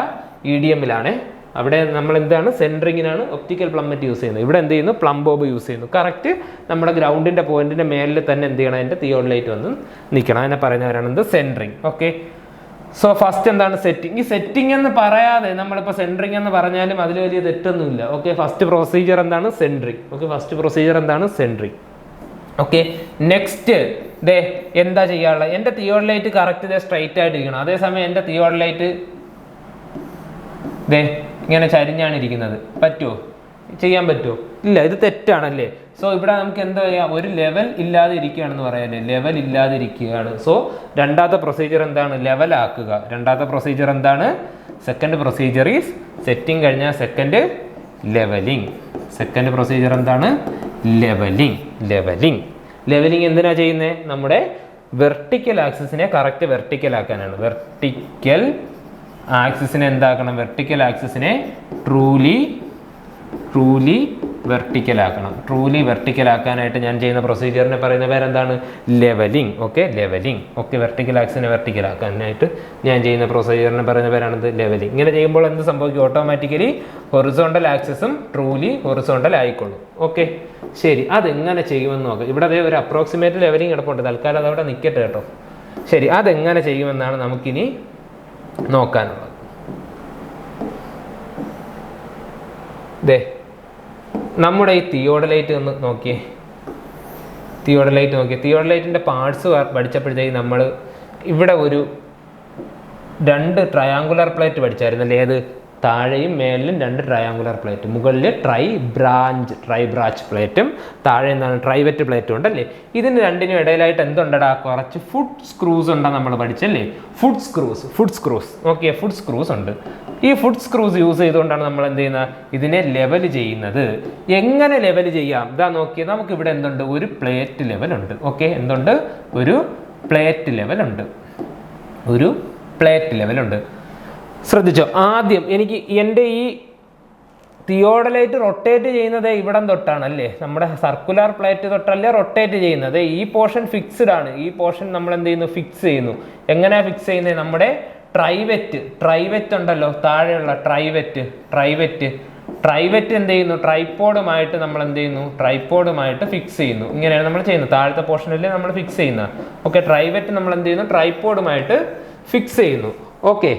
EDM-ലാണ്. അവിടെ നമ്മൾ എന്താണ്, സെൻട്രിങ്ങിനാണ് ഒപ്റ്റിക്കൽ പ്ലംബറ്റ് യൂസ് ചെയ്യുന്നത്. ഇവിടെ എന്ത് ചെയ്യുന്നു, പ്ലംബ് ബോബ് യൂസ് ചെയ്യുന്നു. കറക്റ്റ് നമ്മുടെ ഗ്രൗണ്ടിന്റെ പോയിന്റിന്റെ മേലിൽ തന്നെ എന്ത് ചെയ്യണം, എൻ്റെ തിയോഡലൈറ്റ് വന്ന് നിൽക്കണം. അതിനെ പറയുന്നവരാണ് എന്ത്, സെൻട്രിങ്. ഓക്കെ, സോ ഫസ്റ്റ് എന്താണ്, സെറ്റിംഗ്. ഈ സെറ്റിംഗ് എന്ന് പറയാതെ നമ്മളിപ്പോൾ സെൻട്രിങ് എന്ന് പറഞ്ഞാലും അതിൽ വലിയ തെറ്റൊന്നുമില്ല. ഓക്കെ, ഫസ്റ്റ് പ്രൊസീജിയർ എന്താണ്, സെൻട്രിങ്. ഓക്കെ, നെക്സ്റ്റ് എന്താ ചെയ്യാനുള്ളത്, എൻ്റെ തിയോഡലൈറ്റ് കറക്റ്റ് സ്ട്രൈറ്റ് ആയിട്ടിരിക്കണം. അതേസമയം എൻ്റെ തിയോഡലൈറ്റ് ഇങ്ങനെ ചരിഞ്ഞാണ് ഇരിക്കുന്നത്. ചെയ്യാൻ പറ്റുമോ? ഇല്ല, ഇത് തെറ്റാണല്ലേ. സോ ഇവിടെ നമുക്ക് എന്താ ചെയ്യാം, ഒരു ലെവൽ ഇല്ലാതെ ഇരിക്കുകയാണെന്ന് പറയാല്ലേ, ലെവൽ ഇല്ലാതെ ഇരിക്കുകയാണ്. സോ രണ്ടാമത്തെ പ്രൊസീജിയർ എന്താണ്, ലെവലാക്കുക. രണ്ടാമത്തെ പ്രൊസീജിയർ എന്താണ്, സെക്കൻഡ് പ്രൊസീജിയർ ഈസ് സെറ്റിംഗ് കഴിഞ്ഞാൽ സെക്കൻഡ് ലെവലിംഗ്. സെക്കൻഡ് പ്രൊസീജിയർ എന്താണ്, ലെവലിംഗ് എന്തിനാ ചെയ്യുന്നത്, നമ്മുടെ വെർട്ടിക്കൽ ആക്സിസിനെ കറക്റ്റ് വെർട്ടിക്കൽ ആക്കാനാണ്. വെർട്ടിക്കൽ ആക്സിസിനെ എന്താക്കണം, വെർട്ടിക്കൽ ആക്സിസിനെ ട്രൂലി ട്രൂലി വെർട്ടിക്കൽ ആക്കണം. ട്രൂലി വെർട്ടിക്കൽ ആക്കാനായിട്ട് ഞാൻ ചെയ്യുന്ന പ്രൊസീജിയറിനെ പറയുന്ന പേരെന്താണ്? Levelling. Okay, levelling. Okay, vertical ആക്സിനെ വെർട്ടിക്കൽ ആക്കാനായിട്ട് ഞാൻ ചെയ്യുന്ന പ്രൊസീജിയറിനെ പറയുന്ന പേരാണിത് ലെവലിംഗ്. ഇങ്ങനെ ചെയ്യുമ്പോൾ എന്ത് സംഭവിക്കും? ഓട്ടോമാറ്റിക്കലി ഹൊറിസോണ്ടൽ ആക്സിസും ട്രൂലി ഹൊറിസോണ്ടൽ ആയിക്കൊള്ളും. ഓക്കെ, ശരി. അതെങ്ങനെ ചെയ്യുമെന്ന് നോക്കാം. ഇവിടെ അതേ ഒരു അപ്രോക്സിമേറ്റ് ലെവലിംഗ് കിടപ്പുണ്ട്. തൽക്കാലം അതവിടെ നിൽക്കട്ടെ കേട്ടോ. ശരി, അതെങ്ങനെ ചെയ്യുമെന്നാണ് നമുക്കിനി നോക്കാനുള്ളത്. ദേ, നമ്മുടെ ഈ തിയോഡലൈറ്റ് ഒന്ന് നോക്കിയേ. തിയോഡലൈറ്റിൻ്റെ പാർട്സ് പഠിച്ചപ്പോഴത്തേക്ക് നമ്മൾ ഇവിടെ ഒരു 2 ട്രയാങ്കുലർ പ്ലേറ്റ് പഠിച്ചായിരുന്നല്ലേ? ഏത്? താഴെയും മേളിലും 2 ട്രയാങ്കുലർ പ്ലേറ്റ്. മുകളിൽ ട്രൈ ബ്രാഞ്ച് പ്ലേറ്റും താഴെ എന്താണ്? ട്രൈവെറ്റ് പ്ലേറ്റും ഉണ്ടല്ലേ? ഇതിന് രണ്ടിനും ഇടയിലായിട്ട് എന്തുണ്ടടാ? കുറച്ച് ഫുഡ് സ്ക്രൂസ് ഉണ്ടെന്ന് നമ്മൾ പഠിച്ചല്ലേ? Foot screws. Okay, foot screws ഉണ്ട്. ഈ ഫുഡ് സ്ക്രൂസ് യൂസ് ചെയ്തുകൊണ്ടാണ് നമ്മൾ എന്ത് ചെയ്യുന്നത്? ഇതിനെ ലെവൽ ചെയ്യുന്നത്. എങ്ങനെ ലെവൽ ചെയ്യാം? ഇതാ നോക്കിയാൽ നമുക്ക് ഇവിടെ എന്തുണ്ട്? ഒരു പ്ലേറ്റ് ലെവൽ ഉണ്ട്. ഓക്കെ, എന്തുണ്ട്? ഒരു പ്ലേറ്റ് ലെവൽ ഉണ്ട്. ശ്രദ്ധിച്ചോ? ആദ്യം എനിക്ക് എൻ്റെ ഈ തിയോഡലൈറ്റ് റൊട്ടേറ്റ് ചെയ്യുന്നത് ഇവിടം തൊട്ടാണ് അല്ലേ? നമ്മുടെ സർക്കുലർ പ്ലേറ്റ് തൊട്ടല്ലേ റൊട്ടേറ്റ് ചെയ്യുന്നത്. ഈ പോർഷൻ ഫിക്സ്ഡ് ആണ്. ഈ പോർഷൻ നമ്മൾ എന്ത് ചെയ്യുന്നു? ഫിക്സ് ചെയ്യുന്നു. എങ്ങനെയാണ് ഫിക്സ് ചെയ്യുന്നത്? നമ്മുടെ ട്രൈവെറ്റ് ഉണ്ടല്ലോ, താഴെയുള്ള ട്രൈവെറ്റ് എന്ത് ചെയ്യുന്നു? ട്രൈപോഡുമായിട്ട് നമ്മൾ എന്ത് ചെയ്യുന്നു? ട്രൈപോഡുമായിട്ട് ഫിക്സ് ചെയ്യുന്നു. ഇങ്ങനെയാണ് നമ്മൾ ചെയ്യുന്നത്. താഴത്തെ പോർഷനല്ലേ നമ്മൾ ഫിക്സ് ചെയ്യുന്നത്. ഓക്കെ, ട്രൈവെറ്റ് നമ്മൾ എന്ത് ചെയ്യുന്നു? ട്രൈപോഡുമായിട്ട് ഫിക്സ് ചെയ്യുന്നു. ഓക്കെ,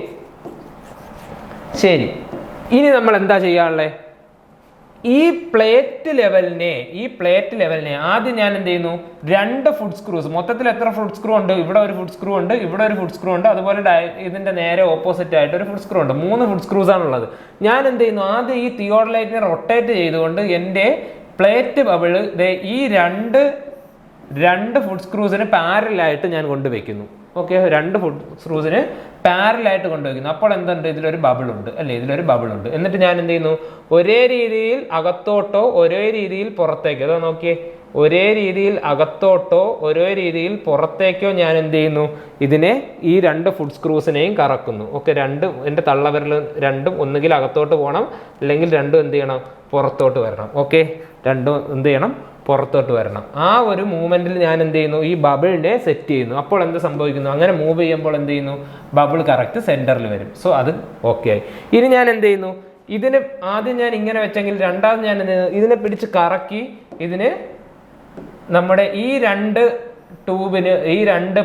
ശരി. ഇനി നമ്മൾ എന്താ ചെയ്യാനുള്ളത്? ഈ പ്ലേറ്റ് ലെവലിനെ ആദ്യം ഞാൻ എന്ത് ചെയ്യുന്നു? 2 ഫുഡ് സ്ക്രൂസ്. മൊത്തത്തിൽ എത്ര ഫുഡ് സ്ക്രൂ ഉണ്ട്? ഇവിടെ ഒരു ഫുഡ് സ്ക്രൂ ഉണ്ട്, ഇവിടെ ഒരു ഫുഡ് സ്ക്രൂ ഉണ്ട്, അതുപോലെ ഇതിന്റെ നേരെ ഓപ്പോസിറ്റ് ആയിട്ട് ഒരു ഫുഡ് സ്ക്രൂ ഉണ്ട്. 3 ഫുഡ് സ്ക്രൂസ് ആണുള്ളത്. ഞാൻ എന്ത് ചെയ്യുന്നു? ആദ്യം ഈ തിയോഡലൈറ്റിനെ റൊട്ടേറ്റ് ചെയ്തുകൊണ്ട് എൻ്റെ പ്ലേറ്റ് ബബിള് ഈ രണ്ട് ഫുഡ് സ്ക്രൂസിന് പാരലായിട്ട് ഞാൻ കൊണ്ടുവയ്ക്കുന്നു. ഓക്കെ, 2 ഫുഡ് സ്ക്രൂസിന് പാരലായിട്ട് കൊണ്ടുവയ്ക്കുന്നു. അപ്പോൾ എന്തുണ്ട്? ഇതിലൊരു ബബിൾ ഉണ്ട് അല്ലേ? എന്നിട്ട് ഞാൻ എന്ത് ചെയ്യുന്നു? ഒരേ രീതിയിൽ അകത്തോട്ടോ ഒരേ രീതിയിൽ പുറത്തേക്കോ, അതോ നോക്കിയേ, ഒരേ രീതിയിൽ അകത്തോട്ടോ ഒരേ രീതിയിൽ പുറത്തേക്കോ ഞാൻ എന്ത് ചെയ്യുന്നു? ഇതിനെ ഈ 2 ഫുഡ് സ്ക്രൂസിനെയും കറക്കുന്നു. ഓക്കെ, എൻ്റെ തള്ളവിരൽ രണ്ടും ഒന്നുകിൽ അകത്തോട്ട് പോകണം, അല്ലെങ്കിൽ രണ്ടും എന്ത് ചെയ്യണം? പുറത്തോട്ട് വരണം. ഓക്കെ, രണ്ടും എന്ത് ചെയ്യണം? പുറത്തോട്ട് വരണം. ആ ഒരു മൂവ്മെന്റിൽ ഞാൻ എന്ത് ചെയ്യുന്നു? ഈ ബബിളിനെ സെറ്റ് ചെയ്യുന്നു. അപ്പോൾ എന്ത് സംഭവിക്കുന്നു? അങ്ങനെ മൂവ് ചെയ്യുമ്പോൾ എന്ത് ചെയ്യുന്നു? ബബിൾ കറക്റ്റ് സെന്ററിൽ വരും. സോ അത് ഓക്കെ ആയി. ഇനി ഞാൻ എന്ത് ചെയ്യുന്നു? ഇതിന് ആദ്യം ഞാൻ ഇങ്ങനെ വെച്ചെങ്കിൽ രണ്ടാമത് ഞാൻ എന്ത് ചെയ്യുന്നു? ഇതിനെ പിടിച്ച് കറക്കി ഇതിന് നമ്മുടെ ഈ 2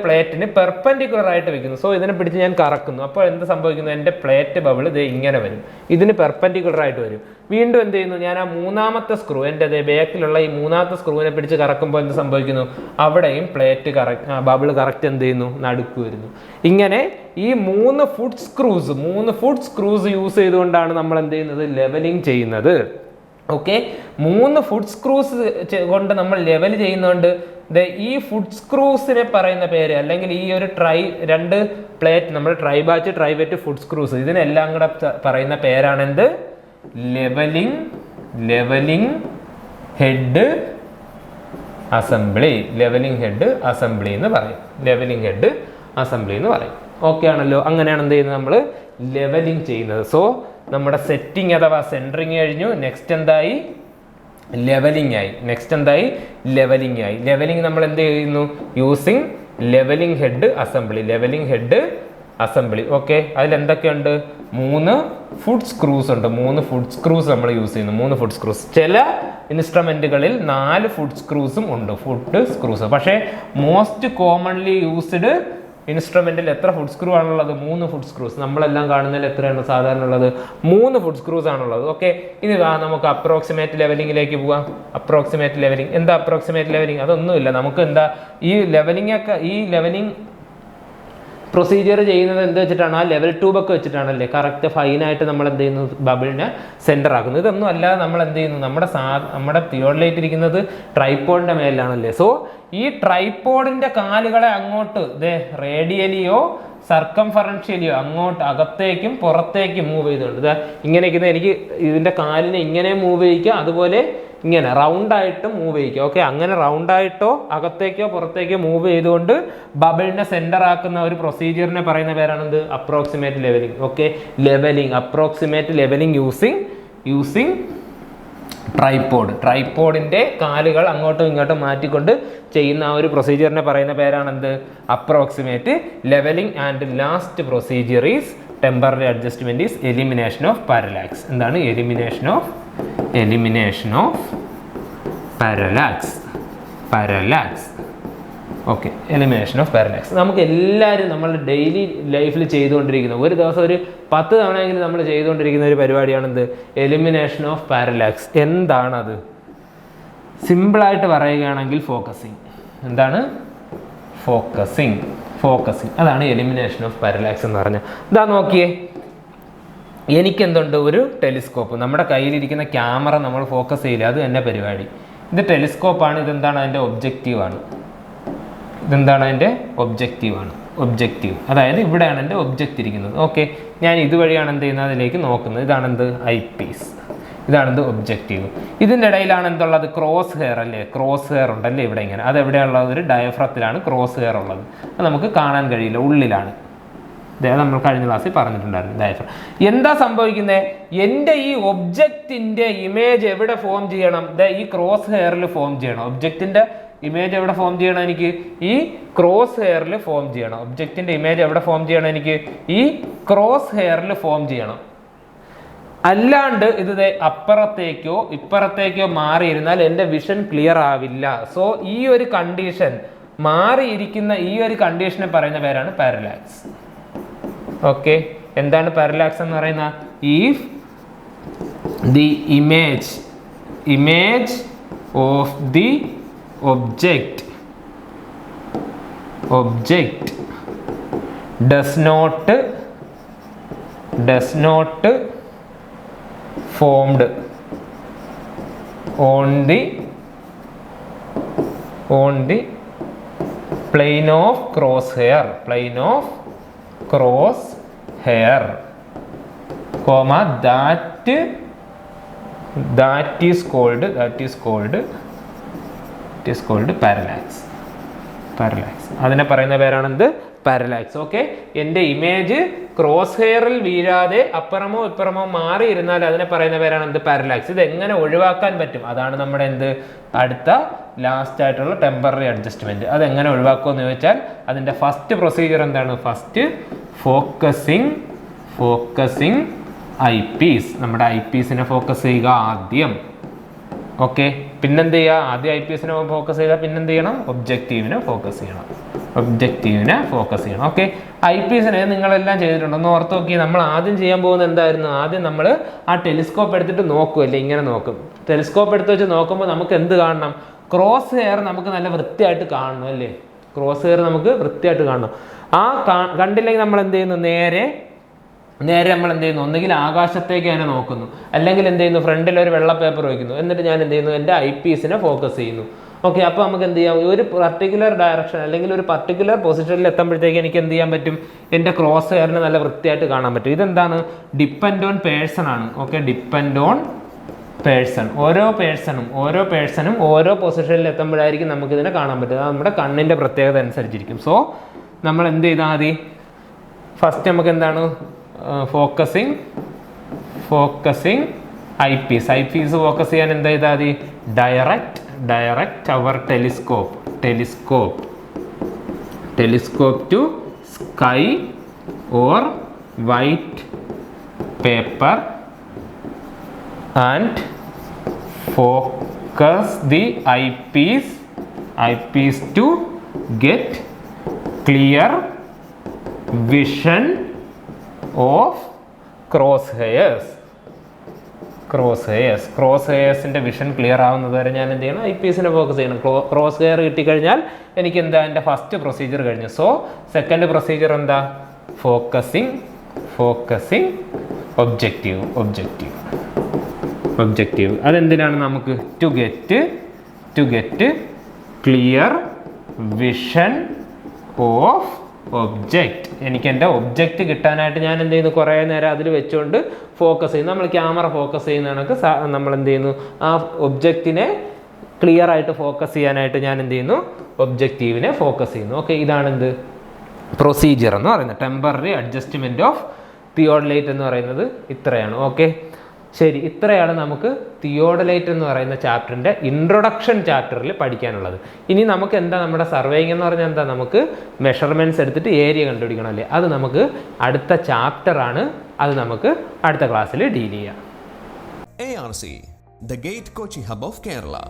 പ്ലേറ്റിന് പെർപെൻഡിക്കുലർ ആയിട്ട് വെക്കുന്നു. സോ ഇതിനെ പിടിച്ച് ഞാൻ കറക്കുന്നു. അപ്പോൾ എന്ത് സംഭവിക്കുന്നു? എൻ്റെ പ്ലേറ്റ് ബബിൾ ഇത് ഇങ്ങനെ വരും. ഇതിന് പെർപെൻഡിക്കുലർ ആയിട്ട് വരും. വീണ്ടും എന്ത് ചെയ്യുന്നു? ഞാൻ ആ 3ാമത്തെ സ്ക്രൂ, എൻ്റെ ബാക്കിലുള്ള ഈ 3ാമത്തെ സ്ക്രൂവിനെ പിടിച്ച് കറക്കുമ്പോൾ എന്ത് സംഭവിക്കുന്നു? അവിടെയും പ്ലേറ്റ് ബബിൾ കറക്റ്റ് എന്ത് ചെയ്യുന്നു? നടുക്ക് വരുന്നു. ഇങ്ങനെ ഈ 3 ഫുഡ് സ്ക്രൂസ് യൂസ് ചെയ്തുകൊണ്ടാണ് നമ്മൾ എന്ത് ചെയ്യുന്നത്? ലെവലിംഗ് ചെയ്യുന്നത്. ഓക്കെ, 3 ഫുഡ് സ്ക്രൂസ് കൊണ്ട് നമ്മൾ ലെവൽ ചെയ്യുന്നതുകൊണ്ട് ഈ ഫുഡ് സ്ക്രൂസിനെ പറയുന്ന പേര്, അല്ലെങ്കിൽ ഈ ഒരു 2 പ്ലേറ്റ് നമ്മൾ ട്രൈവെറ്റ് ഫുഡ് സ്ക്രൂസ്, ഇതിനെല്ലാം കൂടെ പറയുന്ന പേരാണ് എന്ത്? ലെവലിംഗ് ഹെഡ് അസംബ്ലി എന്ന് പറയും. ഓക്കെ ആണല്ലോ? അങ്ങനെയാണ് എന്ത് ചെയ്യുന്നത്? നമ്മൾ ലെവലിംഗ് ചെയ്യുന്നത്. സോ നമ്മുടെ സെറ്റിംഗ് അഥവാ സെൻറ്ററിങ് കഴിഞ്ഞു. നെക്സ്റ്റ് എന്തായി? ലെവലിംഗ് ആയി. ലെവലിംഗ് നമ്മൾ എന്ത് ചെയ്യുന്നു? Using levelling head assembly. Okay, അതിൽ എന്തൊക്കെയുണ്ട്? 3 ഫുഡ് സ്ക്രൂസ് ഉണ്ട്. 3 ഫുഡ് സ്ക്രൂസ് നമ്മൾ യൂസ് ചെയ്യുന്നു. 3 ഫുഡ് സ്ക്രൂസ്. ചില ഇൻസ്ട്രുമെന്റുകളിൽ 4 ഫുഡ് സ്ക്രൂസും ഉണ്ട്. പക്ഷേ മോസ്റ്റ് കോമൺലി യൂസ്ഡ് ഇൻസ്ട്രുമെന്റിൽ എത്ര ഫുഡ് സ്ക്രൂ ആണുള്ളത്? 3 ഫുഡ് സ്ക്രൂസ്. നമ്മളെല്ലാം കാണുന്നതിൽ എത്രയാണ് സാധാരണ ഉള്ളത്? 3 ഫുഡ് സ്ക്രൂസ് ആണുള്ളത്. ഓക്കെ, ഇനി നമുക്ക് അപ്രോക്സിമേറ്റ് ലെവലിംഗിലേക്ക് പോവാം. എന്താ അപ്രോക്സിമേറ്റ് ലെവലിംഗ്? അതൊന്നുമില്ല. നമുക്ക് എന്താ ഈ ലെവലിംഗ് പ്രൊസീജിയർ ചെയ്യുന്നത് എന്ത് വെച്ചിട്ടാണ്? ആ ലെവൽ ട്യൂബൊക്കെ വെച്ചിട്ടാണല്ലേ? കറക്റ്റ് ഫൈനായിട്ട് നമ്മൾ എന്ത് ചെയ്യുന്നു? ബബിളിനെ സെന്റർ ആക്കുന്നു. ഇതൊന്നും അല്ലാതെ നമ്മൾ എന്ത് ചെയ്യുന്നു? നമ്മുടെ തിയോഡലൈറ്റ് ഇരിക്കുന്നത് ട്രൈപോഡിന്റെ മേലാണല്ലേ? സോ ഈ ട്രൈപോഡിന്റെ കാലുകളെ അങ്ങോട്ട് റേഡിയലിയോ സർക്കംഫറൻഷ്യലിയോ അങ്ങോട്ട് അകത്തേക്കും പുറത്തേക്കും മൂവ് ചെയ്തുകൊണ്ട് ഇങ്ങനെ എനിക്ക് ഇതിന്റെ കാലിനെ ഇങ്ങനെ മൂവ് ചെയ്യിക്കുക, അതുപോലെ ഇങ്ങനെ റൗണ്ടായിട്ട് മൂവ് ചെയ്യിക്കുക. ഓക്കെ, അങ്ങനെ റൗണ്ടായിട്ടോ അകത്തേക്കോ പുറത്തേക്കോ മൂവ് ചെയ്തുകൊണ്ട് ബബിളിനെ സെന്റർ ആക്കുന്ന ഒരു പ്രൊസീജിയറിനെ പറയുന്ന പേരാണെന്ത്? Approximate levelling. ഓക്കെ, അപ്രോക്സിമേറ്റ് ലെവലിംഗ് യൂസിങ് ട്രൈപ്പോഡിൻ്റെ കാലുകൾ അങ്ങോട്ടും ഇങ്ങോട്ടും മാറ്റിക്കൊണ്ട് ചെയ്യുന്ന ആ ഒരു പ്രൊസീജിയറിനെ പറയുന്ന പേരാണെന്ത്? Approximate levelling and last procedure is temporary adjustment is elimination of parallax. എന്താണ് elimination of parallax. Okay, elimination of parallax നമുക്ക് എല്ലാവരും നമ്മളുടെ ഡെയിലി ലൈഫിൽ ചെയ്തുകൊണ്ടിരിക്കുന്ന, ഒരു ദിവസം ഒരു 10 തവണയെങ്കിലും നമ്മൾ ചെയ്തുകൊണ്ടിരിക്കുന്ന ഒരു പരിപാടിയാണെന്ത്? Elimination of parallax. എന്താണത്? സിമ്പിളായിട്ട് പറയുകയാണെങ്കിൽ ഫോക്കസിങ്. എന്താണ്? ഫോക്കസിങ്. അതാണ് എലിമിനേഷൻ ഓഫ് പാരലാക്സ് എന്ന് പറഞ്ഞാൽ. ഇതാ നോക്കിയേ, എനിക്കെന്തുണ്ട്? ഒരു ടെലിസ്കോപ്പ്. നമ്മുടെ കയ്യിലിരിക്കുന്ന ക്യാമറ നമ്മൾ ഫോക്കസ് ചെയ്യില്ല, അത് തന്നെ പരിപാടി. ഇത് ടെലിസ്കോപ്പാണ്. ഇതെന്താണ്? അതിൻ്റെ ഒബ്ജക്റ്റീവാണ്. ഒബ്ജക്റ്റീവ്. അതായത് ഇവിടെയാണ് എൻ്റെ ഒബ്ജക്റ്റ് ഇരിക്കുന്നത്. ഓക്കെ, ഞാൻ ഇതുവഴിയാണ് എന്ത് ചെയ്യുന്നത്? അതിലേക്ക് നോക്കുന്നത്. ഇതാണെന്ത്? Eyepiece. ഇതാണെന്ത്? ഒബ്ജക്റ്റീവ്. ഇതിൻ്റെ ഇടയിലാണ് എന്തുള്ളത്? ക്രോസ് ഹെയർ അല്ലേ? ക്രോസ് ഹെയർ ഉണ്ടല്ലേ ഇവിടെ ഇങ്ങനെ. അതെവിടെയുള്ളത്? ഒരു ഡയഫ്രത്തിലാണ് ക്രോസ് ഹെയർ ഉള്ളത്. അത് നമുക്ക് കാണാൻ കഴിയില്ല, ഉള്ളിലാണ്. ഇദ്ദേഹം നമ്മൾ കഴിഞ്ഞ ക്ലാസ്സിൽ പറഞ്ഞിട്ടുണ്ടായിരുന്നു ഡയഫ്രം. എന്താ സംഭവിക്കുന്നത്? എൻ്റെ ഈ ഒബ്ജക്റ്റിൻ്റെ ഇമേജ് എവിടെ ഫോം ചെയ്യണം? ഈ ക്രോസ് ഹെയറിൽ ഫോം ചെയ്യണം. ഒബ്ജക്റ്റിൻ്റെ ഇമേജ് എവിടെ ഫോം ചെയ്യണം? എനിക്ക് ഈ ക്രോസ് ഹെയറിൽ ഫോം ചെയ്യണം. ഒബ്ജക്റ്റിൻ്റെ ഇമേജ് എവിടെ ഫോം ചെയ്യണം? എനിക്ക് ഈ ക്രോസ് ഹെയറിൽ ഫോം ചെയ്യണം. അല്ലാണ്ട് ഇത് അപ്പുറത്തേക്കോ ഇപ്പുറത്തേക്കോ മാറിയിരുന്നാൽ എൻ്റെ വിഷൻ ക്ലിയർ ആവില്ല. സോ ഈ ഒരു കണ്ടീഷൻ, മാറിയിരിക്കുന്ന ഈ ഒരു കണ്ടീഷനെ പറയുന്ന പേരാണ് പാരലാക്സ്. ഓക്കെ, എന്താണ് പാരലാക്സ് എന്ന് പറയുന്നത്? If the image of the object does not formed on the plane of crosshair, comma that is called parallax. അതിനെ പറയുന്ന പേരാണെന്ത്? പാരലാക്സ്. ഓക്കെ, എൻ്റെ ഇമേജ് ക്രോസ് ഹെയറിൽ വീഴാതെ അപ്പുറമോ ഇപ്പുറമോ മാറിയിരുന്നാൽ അതിനെ പറയുന്ന പേരാണെന്ത്? പാരലാക്സ്. ഇത് എങ്ങനെ ഒഴിവാക്കാൻ പറ്റും? അതാണ് നമ്മുടെ എന്ത്? അടുത്ത ലാസ്റ്റ് ആയിട്ടുള്ള ടെമ്പററി അഡ്ജസ്റ്റ്മെന്റ്. അതെങ്ങനെ ഒഴിവാക്കുമെന്ന് ചോദിച്ചാൽ അതിൻ്റെ ഫസ്റ്റ് പ്രൊസീജിയർ എന്താണ്? First focusing eyepiece. നമ്മുടെ ഐ പീസിനെ ഫോക്കസ് ചെയ്യുക ആദ്യം. ഓക്കെ, പിന്നെന്ത് ചെയ്യുക? ആദ്യം ഐ പി എസിനെ ഫോക്കസ് ചെയ്താൽ പിന്നെന്ത് ചെയ്യണം? ഒബ്ജക്റ്റീവിനെ ഫോക്കസ് ചെയ്യണം. ഓക്കെ, ഐ പി എസിനെ നിങ്ങളെല്ലാം ചെയ്തിട്ടുണ്ട്. ഒന്ന് ഓർത്ത് നോക്കി. നമ്മൾ ആദ്യം ചെയ്യാൻ പോകുന്നത് എന്തായിരുന്നു? ആദ്യം നമ്മൾ ആ ടെലിസ്കോപ്പ് എടുത്തിട്ട് നോക്കുമല്ലേ? ഇങ്ങനെ നോക്കും. ടെലിസ്കോപ്പ് എടുത്ത് വെച്ച് നോക്കുമ്പോൾ നമുക്ക് എന്ത് കാണണം? ക്രോസ് ഹെയർ നമുക്ക് നല്ല വൃത്തിയായിട്ട് കാണണം അല്ലേ? ക്രോസ് ഹെയർ നമുക്ക് വൃത്തിയായിട്ട് കാണണം. ആ കണ്ടില്ലെങ്കിൽ നമ്മൾ എന്ത് ചെയ്യുന്നു? നേരെ നമ്മൾ എന്ത് ചെയ്യുന്നു? ഒന്നുകിൽ ആകാശത്തേക്ക് തന്നെ നോക്കുന്നു, അല്ലെങ്കിൽ എന്ത് ചെയ്യുന്നു? ഫ്രണ്ടിൽ ഒരു വെള്ള പേപ്പർ വയ്ക്കുന്നു. എന്നിട്ട് ഞാൻ എന്ത് ചെയ്യുന്നു? എൻ്റെ ഐ പീസിനെ ഫോക്കസ് ചെയ്യുന്നു. ഓക്കെ, അപ്പോൾ നമുക്ക് എന്ത് ചെയ്യാം? ഒരു പർട്ടിക്കുലർ ഡയറക്ഷൻ അല്ലെങ്കിൽ ഒരു പർട്ടിക്കുലർ പൊസിഷനിൽ എത്തുമ്പോഴത്തേക്ക് എനിക്ക് എന്ത് ചെയ്യാൻ പറ്റും? എൻ്റെ ക്രോസ് ഹെയറിനെ നല്ല വൃത്തിയായിട്ട് കാണാൻ പറ്റും. ഇതെന്താണ്? ഡിപ്പെൻഡ് ഓൺ പേഴ്സൺ ആണ്. Okay, depend on person. ഓരോ പേഴ്സണും ഓരോ പൊസിഷനിൽ എത്തുമ്പോഴായിരിക്കും നമുക്കിതിനെ കാണാൻ പറ്റും. അത് നമ്മുടെ കണ്ണിൻ്റെ പ്രത്യേകത അനുസരിച്ചിരിക്കും. സോ നമ്മൾ എന്ത് ചെയ്താൽ മതി? ഫസ്റ്റ് നമുക്ക് എന്താണ്? ഫോക്കസിങ് ഐ പീസ് ഫോക്കസ് ചെയ്യാൻ എന്താ ചെയ്താൽ മതി? Direct our telescope to sky or white paper and focus the eyepiece to get clear vision of cross ഹെയർസിൻ്റെ വിഷൻ ക്ലിയർ ആവുന്നത് വരെ ഞാൻ എന്ത് ചെയ്യണം? ഐ പീസിനെ ഫോക്കസ് ചെയ്യണം. ക്രോസ് ഹെയർ കിട്ടിക്കഴിഞ്ഞാൽ എനിക്ക് എന്താ? എൻ്റെ ഫസ്റ്റ് പ്രൊസീജിയർ കഴിഞ്ഞു. സോ സെക്കൻഡ് പ്രൊസീജിയർ എന്താ? Focusing objective. അതെന്തിനാണ് നമുക്ക്? To get clear vision of object. എനിക്ക് എൻ്റെ ഒബ്ജക്റ്റ് കിട്ടാനായിട്ട് ഞാൻ എന്ത് ചെയ്യുന്നു? കുറേ നേരം അതിൽ വെച്ചുകൊണ്ട് ഫോക്കസ് ചെയ്യുന്നു. നമ്മൾ ക്യാമറ ഫോക്കസ് ചെയ്യുന്ന കണക്ക് നമ്മൾ എന്ത് ചെയ്യുന്നു? ആ ഒബ്ജക്റ്റിനെ ക്ലിയർ ആയിട്ട് ഫോക്കസ് ചെയ്യാനായിട്ട് ഞാൻ എന്ത് ചെയ്യുന്നു? ഒബ്ജക്റ്റീവിനെ ഫോക്കസ് ചെയ്യുന്നു. ഓക്കെ, ഇതാണെന്ത്? പ്രൊസീജിയർ എന്ന് പറയുന്നത്. ടെമ്പററി അഡ്ജസ്റ്റ്മെൻറ്റ് ഓഫ് തിയോഡലൈറ്റ് എന്ന് പറയുന്നത് ഇത്രയാണ്. ഓക്കെ, ശരി, ഇത്രയാണ് നമുക്ക് തിയോഡലൈറ്റ് എന്ന് പറയുന്ന ചാപ്റ്ററിൻ്റെ ഇൻട്രൊഡക്ഷൻ ചാപ്റ്ററിൽ പഠിക്കാനുള്ളത്. ഇനി നമുക്ക് എന്താ നമ്മുടെ സർവേയിങ് എന്ന് പറഞ്ഞാൽ എന്താ, നമുക്ക് മെഷർമെൻറ്റ്സ് എടുത്തിട്ട് ഏരിയ കണ്ടുപിടിക്കണം അല്ലേ. അത് നമുക്ക് അടുത്ത ചാപ്റ്ററാണ്, അത് നമുക്ക് അടുത്ത ക്ലാസ്സിൽ ഡീൽ ചെയ്യാം. ARC, the Gate Kochi Hub of Kerala.